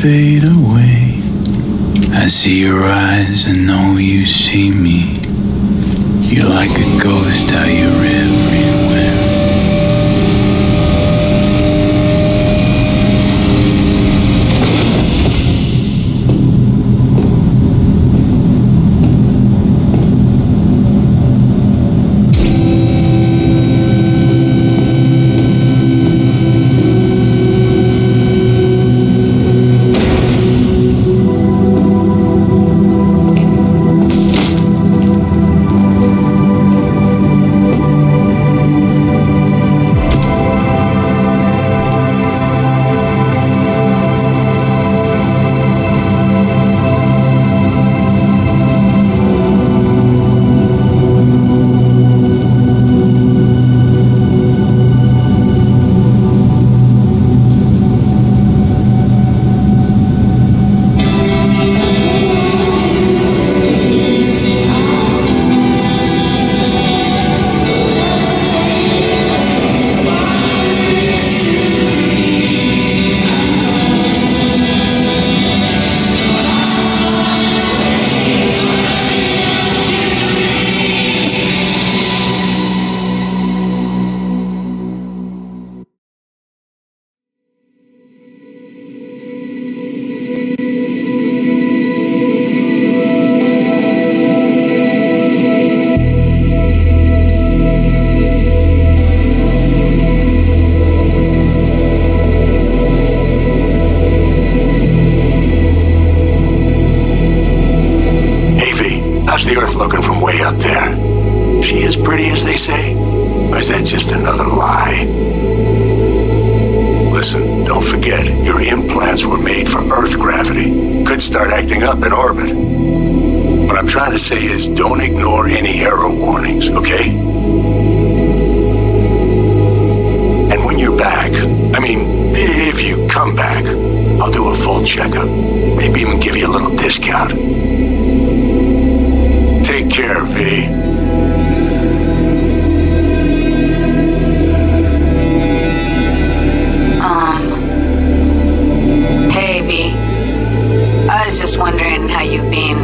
fade away. I see your eyes and know you see me. You're like a ghost, how you're everywhere.
How's the Earth looking from way up there? She as pretty as they say? Or is that just another lie? Listen, don't forget, your implants were made for Earth gravity. Could start acting up in orbit. What I'm trying to say is don't ignore any error warnings, okay? And when you're back, I mean, if you come back, I'll do a full checkup. Maybe even give you a little discount. Take care, V.
Hey, V. I was just wondering how you've been.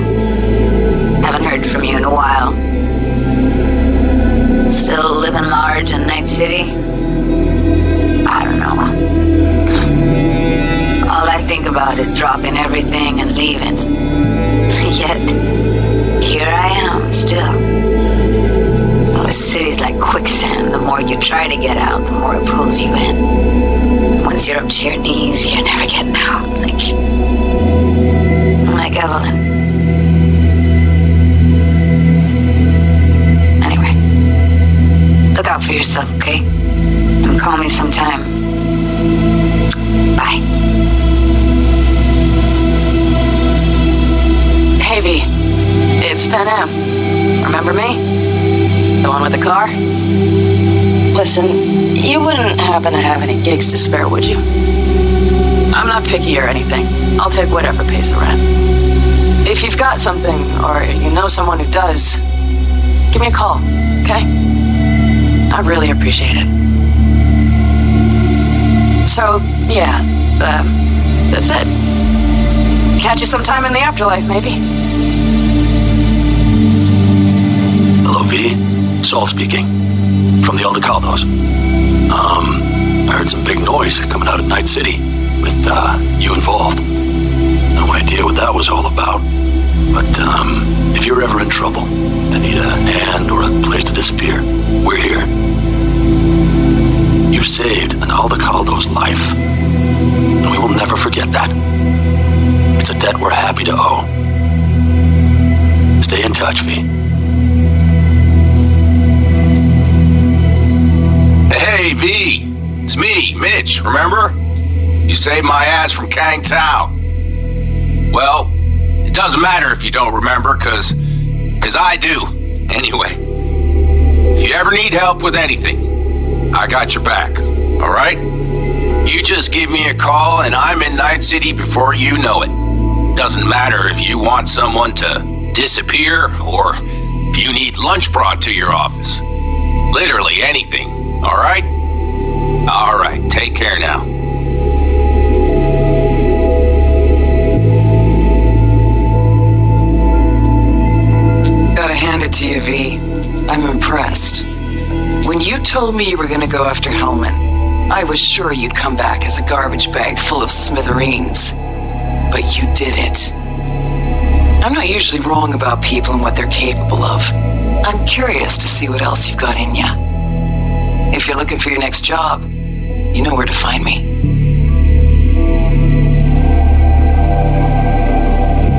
Haven't heard from you in a while. Still living large in Night City? I don't know. All I think about is dropping everything and leaving. Yet, here I am, still. The city's like quicksand. The more you try to get out, the more it pulls you in. Once you're up to your knees, you're never getting out. Like Evelyn. Anyway, look out for yourself, okay? And call me sometime. Bye. Hey, V. It's Pan Am. Remember me? The one with the car? Listen, you wouldn't happen to have any gigs to spare, would you? I'm not picky or anything. I'll take whatever pays the rent. If you've got something, or you know someone who does, give me a call, okay? I'd really appreciate it. So, yeah, that's it. Catch you sometime in the afterlife, maybe.
Hello, V. Saul speaking. From the Aldecaldos. I heard some big noise coming out of Night City with, you involved. No idea what that was all about. But, if you're ever in trouble and need a hand or a place to disappear, we're here. You saved an Aldecaldo's life. And we will never forget that. It's a debt we're happy to owe. Stay in touch, V.
Hey, V. It's me, Mitch, remember? You saved my ass from Kang Tao. Well, it doesn't matter if you don't remember, cause I do. Anyway, if you ever need help with anything, I got your back, alright? You just give me a call and I'm in Night City before you know it. Doesn't matter if you want someone to disappear or if you need lunch brought to your office. Literally anything, alright? Alright, take care now.
to you, V. I'm impressed. When you told me you were gonna go after Hellman, I was sure you'd come back as a garbage bag full of smithereens. But you did it. I'm not usually wrong about people and what they're capable of. I'm curious to see what else you've got in ya. If you're looking for your next job, you know where to find me.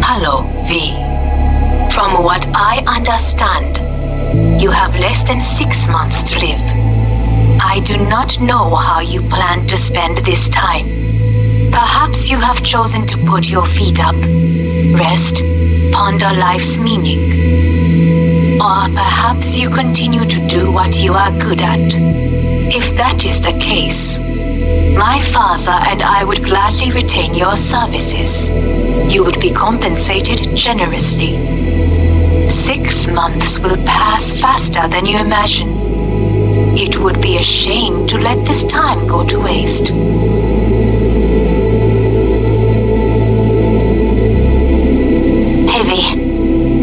Hello, V. From what I understand, you have less than 6 months to live. I do not know how you plan to spend this time. Perhaps you have chosen to put your feet up, rest, ponder life's meaning. Or perhaps you continue to do what you are good at. If that is the case, my father and I would gladly retain your services. You would be compensated generously. 6 months will pass faster than you imagine. It would be a shame to let this time go to waste.
Hey V,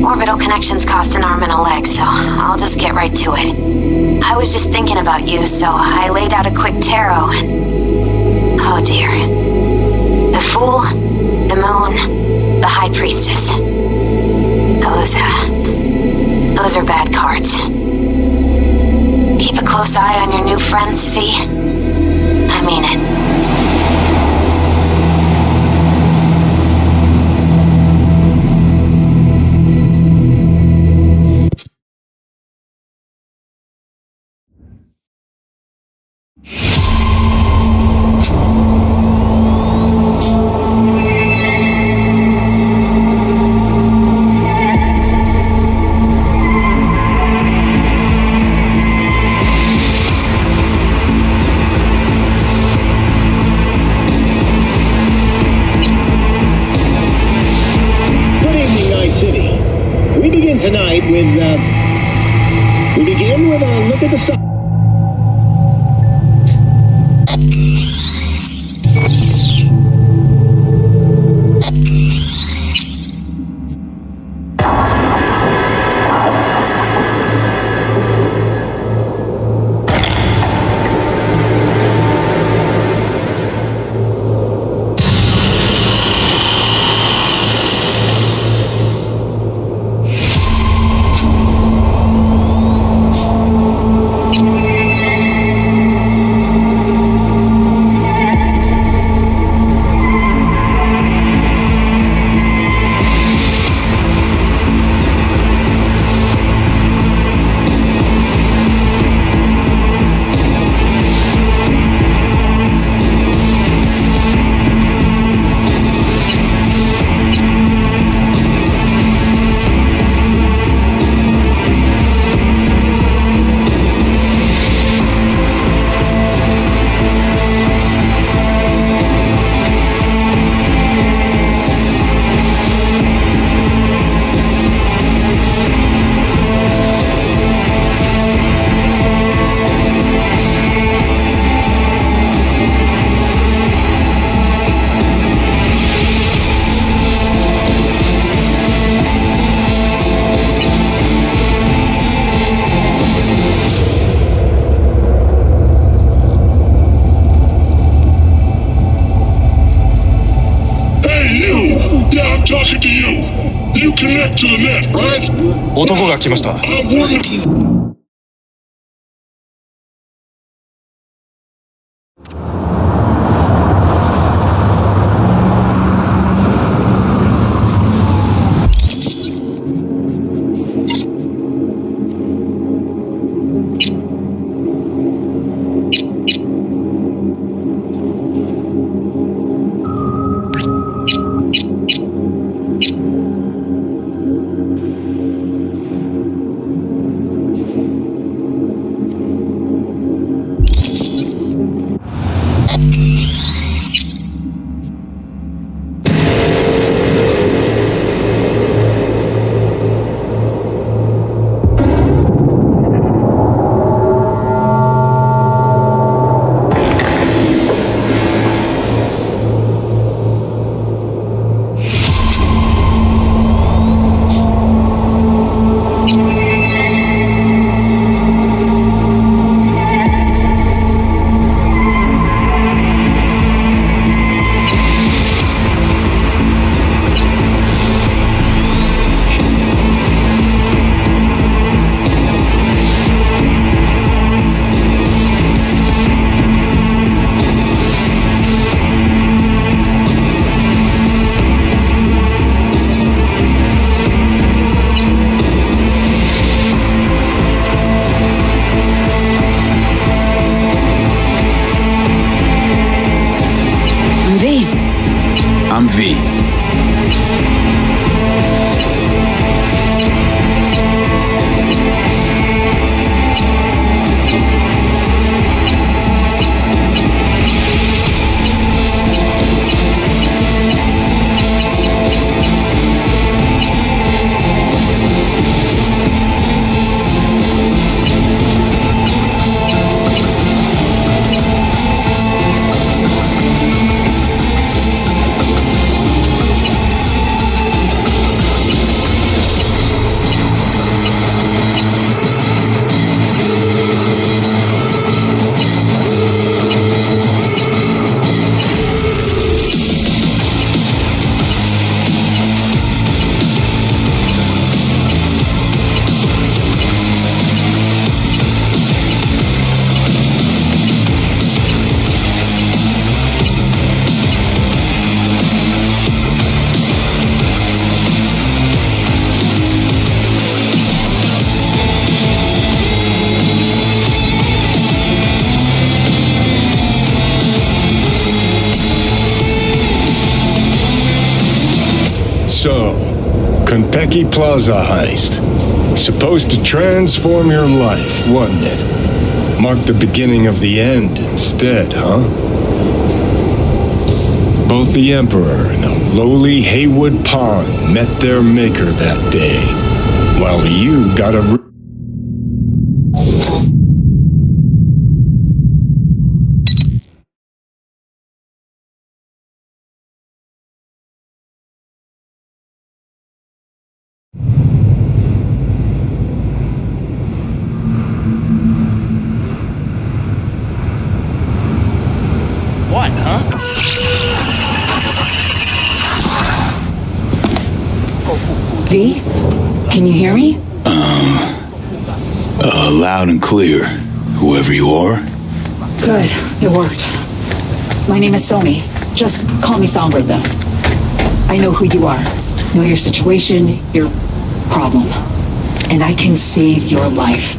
orbital connections cost an arm and a leg, so I'll just get right to it. I was just thinking about you, so I laid out a quick tarot and... oh dear. The Fool, the Moon, the High Priestess. Those are bad cards. Keep a close eye on your new friends, V. I mean it.
Tonight with, we begin with a look at the sun.
talking to you. You connect to the net, right?
男が来ました。
「
V.
So, Konpeki Plaza heist. Supposed to transform your life, wasn't it? Mark the beginning of the end instead, huh? Both the Emperor and a lowly Haywood pawn met their maker that day, while you got a...
What, huh?
V? Can you hear me?
Loud and clear, whoever you are.
Good, it worked. My name is Somi. Just call me Songbird, though. I know who you are, know your situation, your problem. And I can save your life.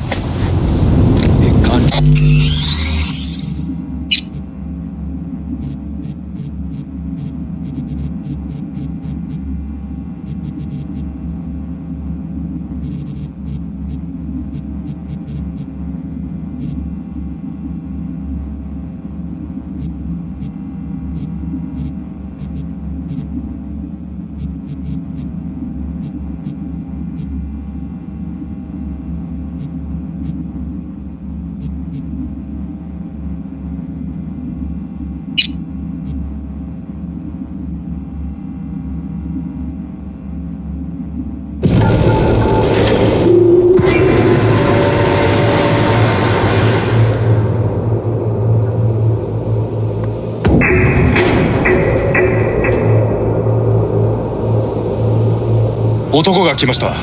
男が来ました。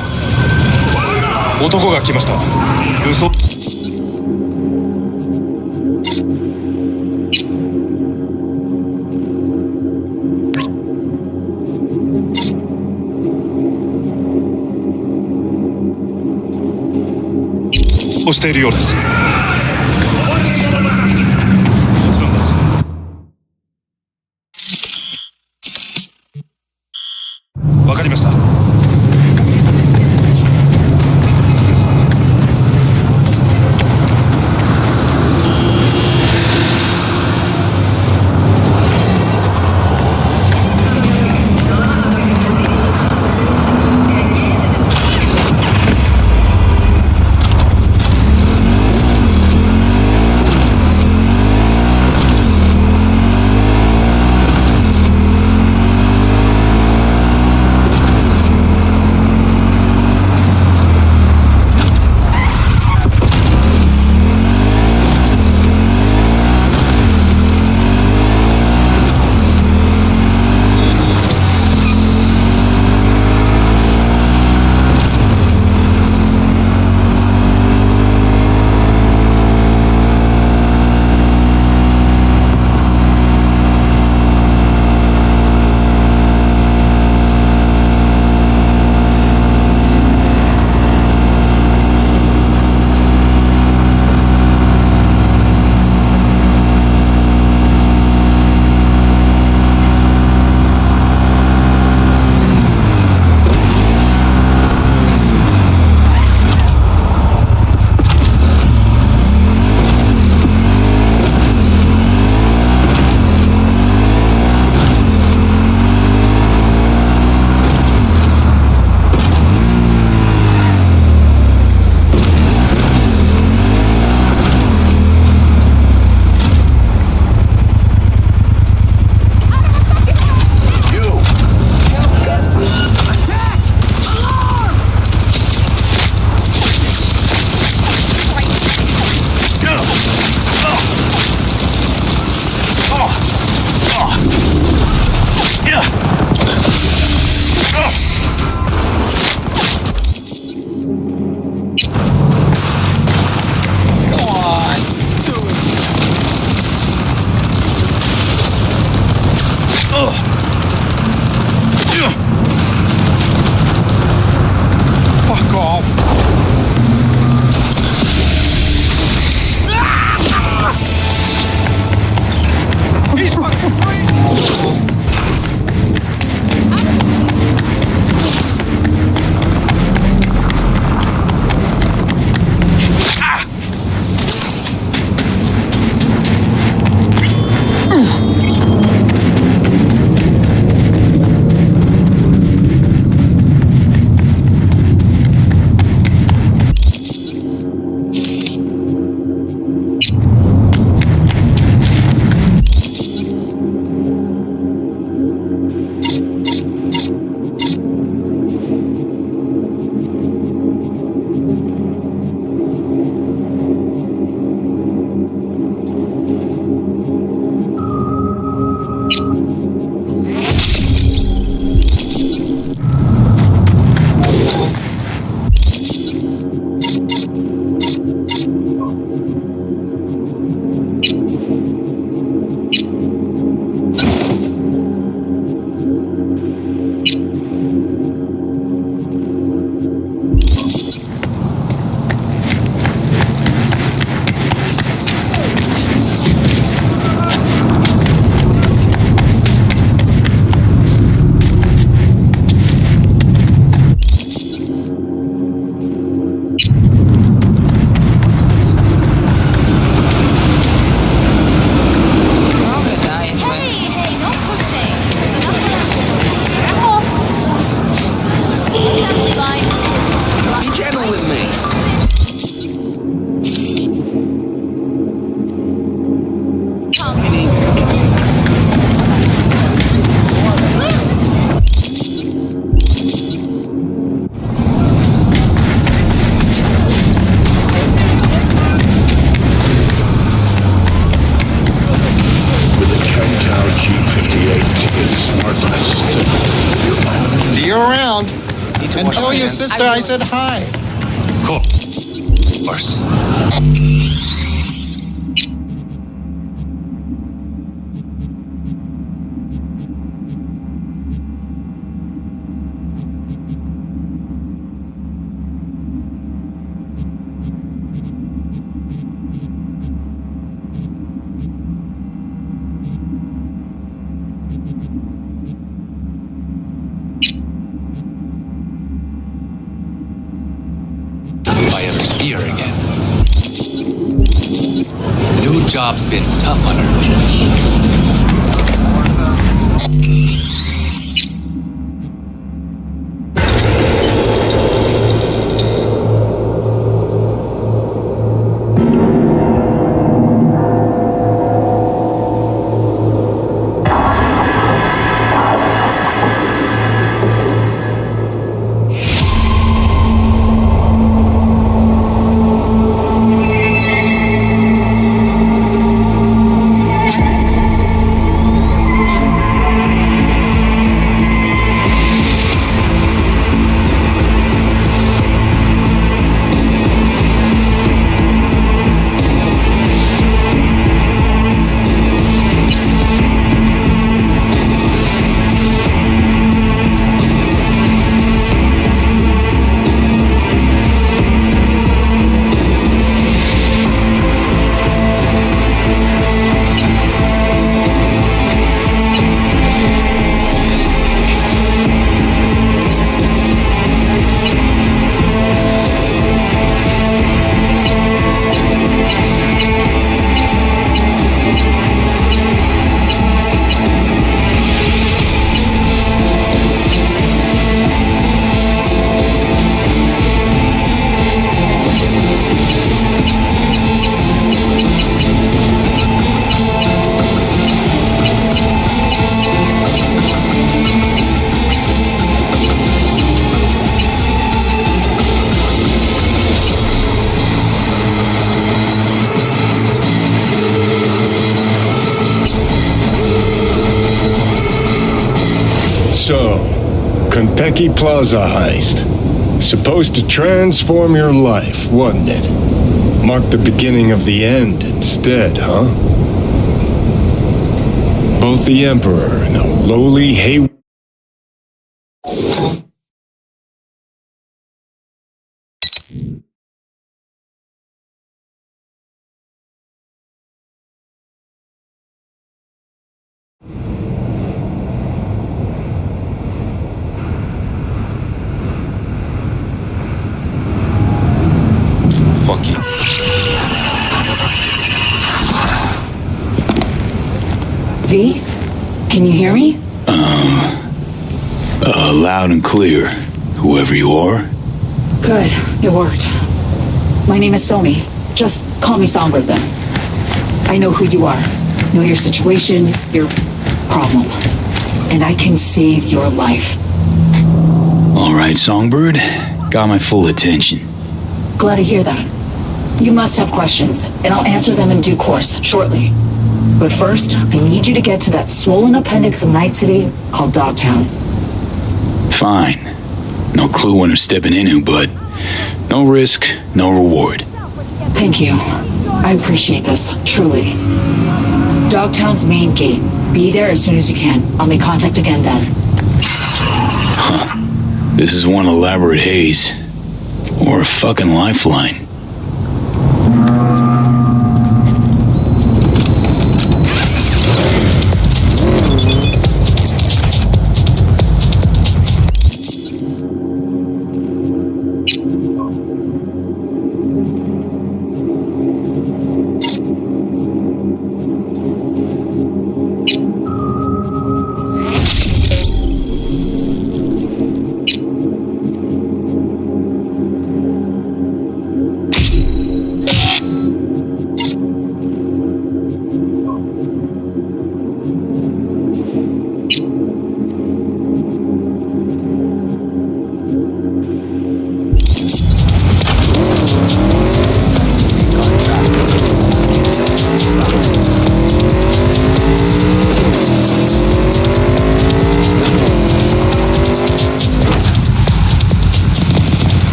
男が来ました。武装。押しているようです。もちろんです。わかりました。
And tell your sister I said hi.
Cool. Of course.
If I ever see her again. New job's been tough on her.
So, Konpeki Plaza heist. Supposed to transform your life, wasn't it? Mark the beginning of the end instead, huh? Both the Emperor and a lowly hay...
Fuck you.
V? Can you hear me?
Loud and clear, whoever you are.
Good. It worked. My name is Somi. Just call me Songbird then. I know who you are. Know your situation, your problem. And I can save your life.
All right, Songbird. Got my full attention.
Glad to hear that. You must have questions, and I'll answer them in due course, shortly. But first, I need you to get to that swollen appendix of Night City called Dogtown.
Fine. No clue what I'm stepping into, but no risk, no reward.
Thank you. I appreciate this, truly. Dogtown's main gate. Be there as soon as you can. I'll make contact again then.
This is one elaborate haze. Or a fucking lifeline.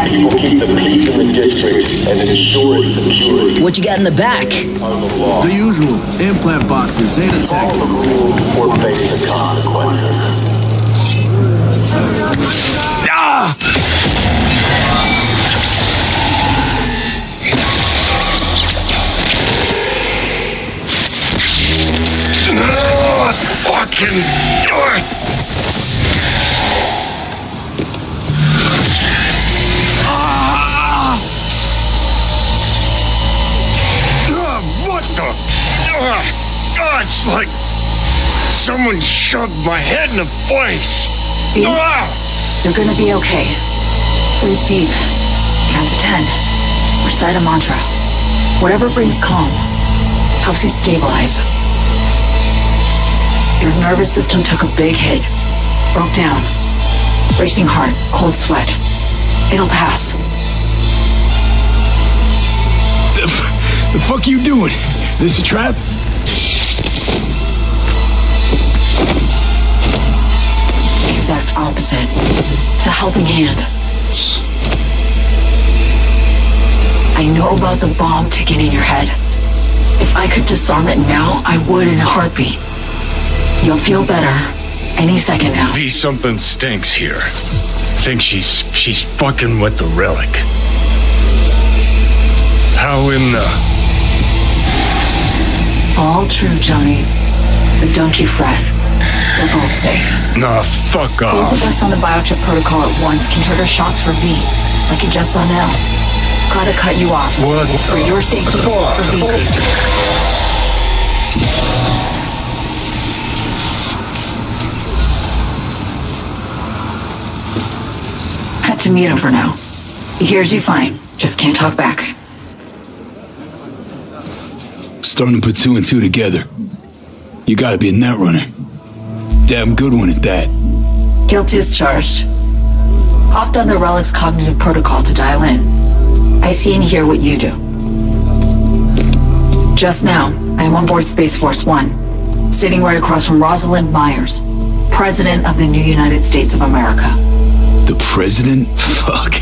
He will keep the peace in the district and ensure its security.
What you got in the back?
The usual. Implant boxes, Zeta Tech.
All the rules or face the consequences.
Ah!
Fucking do it! What the? It's like someone shoved my head in a place.
B, you're gonna be okay. Breathe deep. Count to 10. Recite a mantra. Whatever brings calm helps you stabilize. Your nervous system took a big hit. Broke down. Racing heart, cold sweat. It'll pass.
The fuck you doing? This a trap?
Exact opposite. It's a helping hand. I know about the bomb ticking in your head. If I could disarm it now, I would in a heartbeat. You'll feel better any second now.
V, something stinks here. Think she's fucking with the relic. How in the...
All true, Johnny. But don't you fret. We're both safe.
Nah, fuck off.
Both of us on the biochip protocol at once can trigger shocks for V, like you just saw now. Gotta cut you off.
What?
For your safety, for V's safety. Had to mute him for now. He hears you fine, just can't talk back.
Starting to put 2 and 2 together. You gotta be a net runner. Damn good one at that.
Guilt is charged. Hopped on the Relic's cognitive protocol to dial in. I see and hear what you do. Just now, I am on board Space Force One, sitting right across from Rosalind Myers, President of the new United States of America.
The president? Fuck.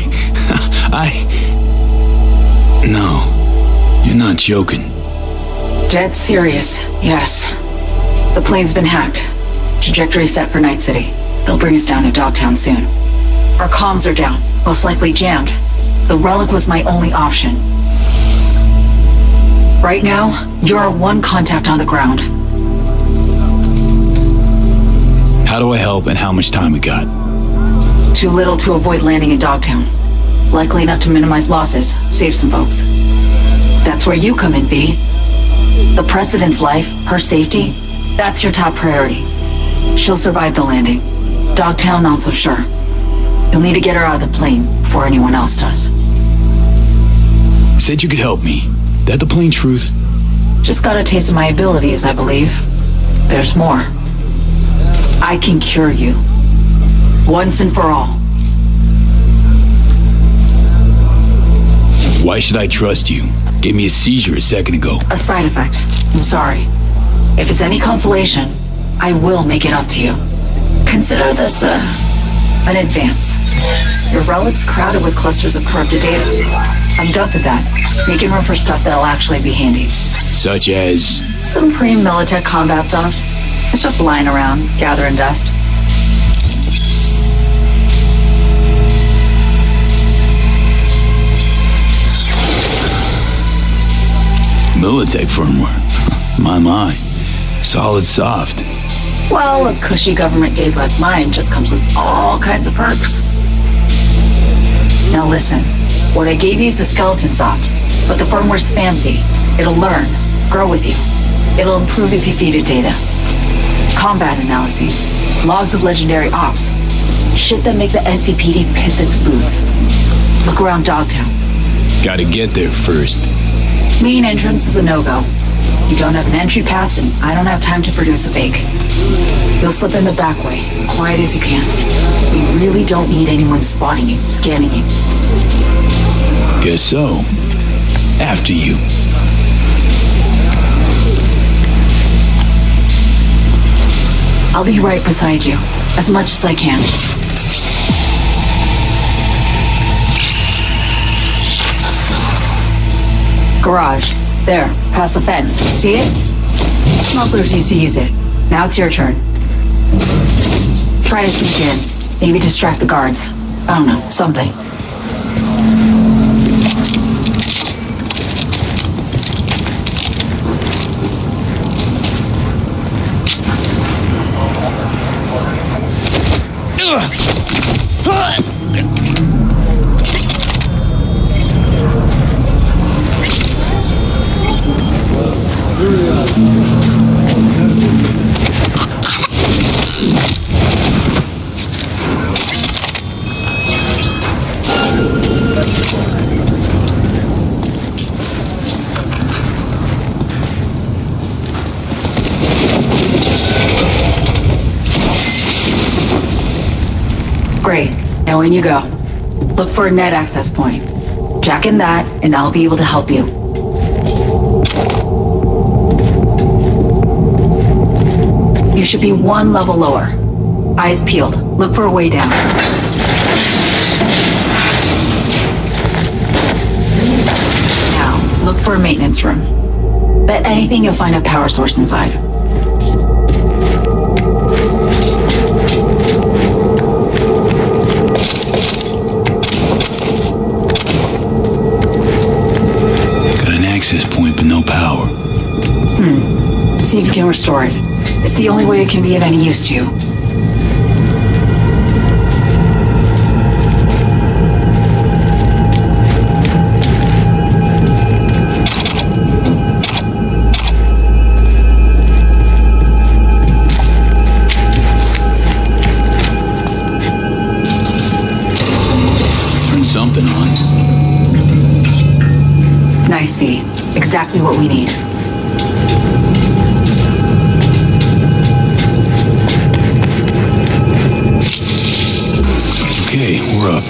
No, you're not joking.
Dead serious, yes. The plane's been hacked. Trajectory set for Night City. They'll bring us down to Dogtown soon. Our comms are down, most likely jammed. The relic was my only option. Right now, you're our one contact on the ground.
How do I help and how much time we got?
Too little to avoid landing in Dogtown. Likely enough to minimize losses, save some folks. That's where you come in, V. The President's life, her safety, that's your top priority. She'll survive the landing. Dogtown, not so sure. You'll need to get her out of the plane before anyone else does.
Said you could help me. That the plain truth?
Just got a taste of my abilities, I believe. There's more. I can cure you. Once and for all.
Why should I trust you? Gave me a seizure a second ago.
A side effect. I'm sorry. If it's any consolation, I will make it up to you. Consider this, an advance. Your relic's crowded with clusters of corrupted data. I'm dumping that, making room for stuff that'll actually be handy.
Such as?
Some pre-Militech combat stuff. It's just lying around, gathering dust.
Militech firmware. My. Solid soft.
Well, a cushy government gig like mine just comes with all kinds of perks. Now listen, what I gave you is the skeleton soft, but the firmware's fancy. It'll learn, grow with you. It'll improve if you feed it data. Combat analyses, logs of legendary ops, shit that make the NCPD piss its boots. Look around Dogtown.
Gotta get there first.
Main entrance is a no-go. You don't have an entry pass, and I don't have time to produce a fake. You'll slip in the back way, quiet as you can. We really don't need anyone spotting you, scanning you.
Guess so. After you.
I'll be right beside you, as much as I can. Garage. There, past the fence. See it? Smugglers used to use it. Now it's your turn. Try to sneak in. Maybe distract the guards. I don't know, something. Great. Now in you go. Look for a net access point. Jack in that, and I'll be able to help you. You should be one level lower. Eyes peeled. Look for a way down. Now, look for a maintenance room. Bet anything you'll find a power source inside.
Access point, but no power.
See if you can restore it. It's the only way it can be of any use to you.
Turn something on.
Nice, V. Exactly what we need.
Okay, we're up.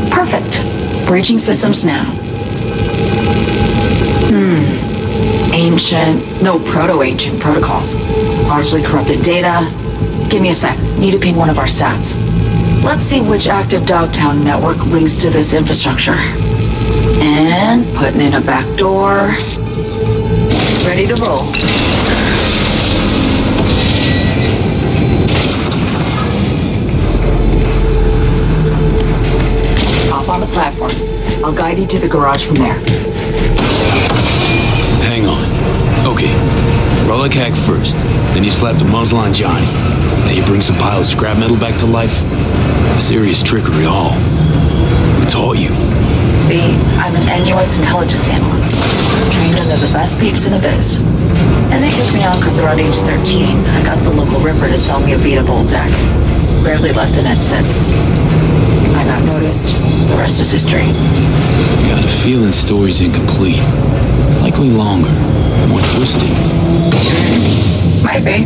Perfect. Bridging systems now. Ancient, no proto-ancient protocols. Largely corrupted data. Give me a sec. Need to ping one of our sats. Let's see which active Dogtown network links to this infrastructure. And putting in a back door. Ready to roll. Hop on the platform. I'll guide you to the garage from there.
Hang on. Okay. Relic hack first. Then you slap the muzzle on Johnny. Then you bring some pile of scrap metal back to life. Serious trickery all. Who taught you?
B, I'm an NUS intelligence analyst, trained under the best peeps in the biz. And they took me on because around age 13, I got the local ripper to sell me a beat-up old deck. Barely left in it since. I got noticed. The rest is history.
Got a feeling story's incomplete. Likely longer, more twisted.
Might be.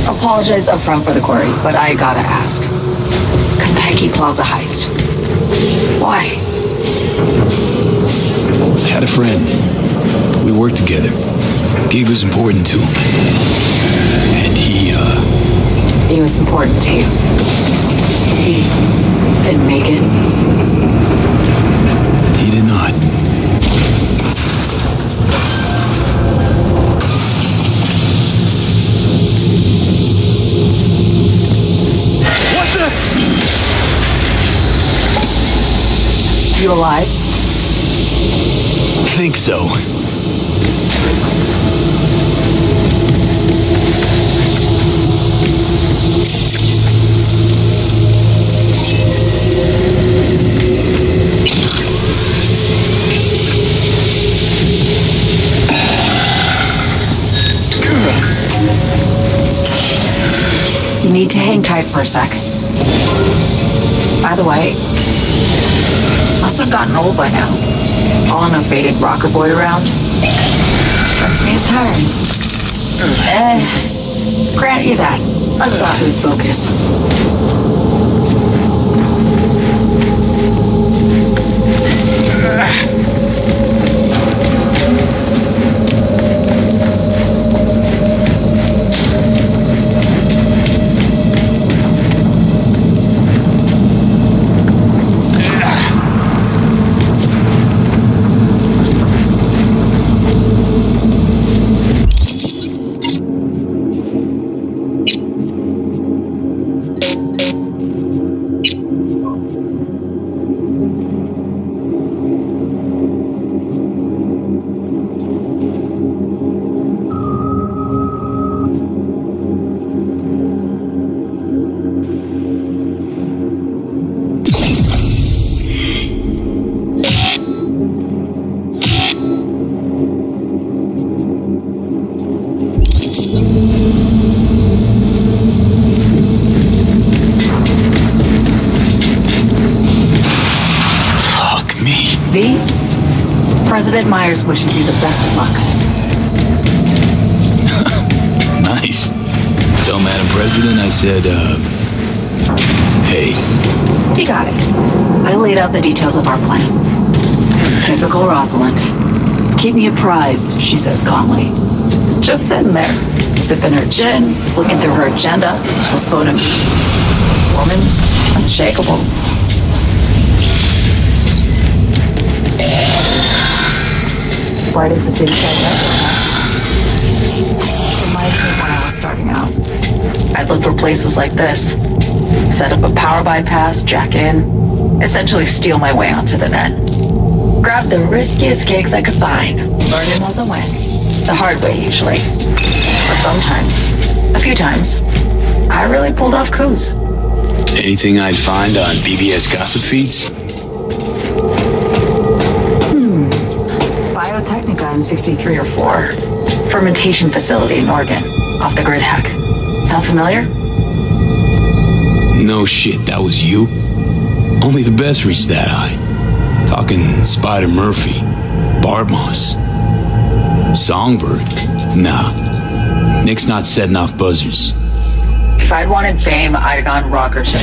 Apologize up front for the query, but I gotta ask. Konpeki Plaza heist. Why?
I had a friend. We worked together. Gig was important to him. And he
was important to you. He didn't make it.
He did not.
You alive?
Think so.
You need to hang tight for a sec. By the way, must have gotten old by now. Hauling a faded rocker boy around. Strikes me as tiring. Grant you that. Let's not lose focus. President Myers wishes you the best of luck.
Nice. Tell Madam President I said, hey.
You got it. I laid out the details of our plan. Typical Rosalind. Keep me apprised, she says calmly. Just sitting there, sipping her gin, looking through her agenda, postponing meetings. Woman's unshakable. Why does the city say that? Reminds me of when I was starting out. I'd look for places like this. Set up a power bypass, jack in, essentially steal my way onto the net. Grab the riskiest gigs I could find, learning as I went. The hard way, usually. But sometimes, a few times, I really pulled off coups.
Anything I'd find on BBS gossip feeds?
Biotechnica in 63 or 4. Fermentation facility in Oregon. Off the grid hack. Sound familiar?
No shit, that was you? Only the best reach that high. Talking Spider Murphy, Bartmoss, Songbird. Nah, Nick's not setting off buzzers.
If I'd wanted fame, I'd have gone rocker chick.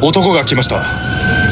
男が来ました。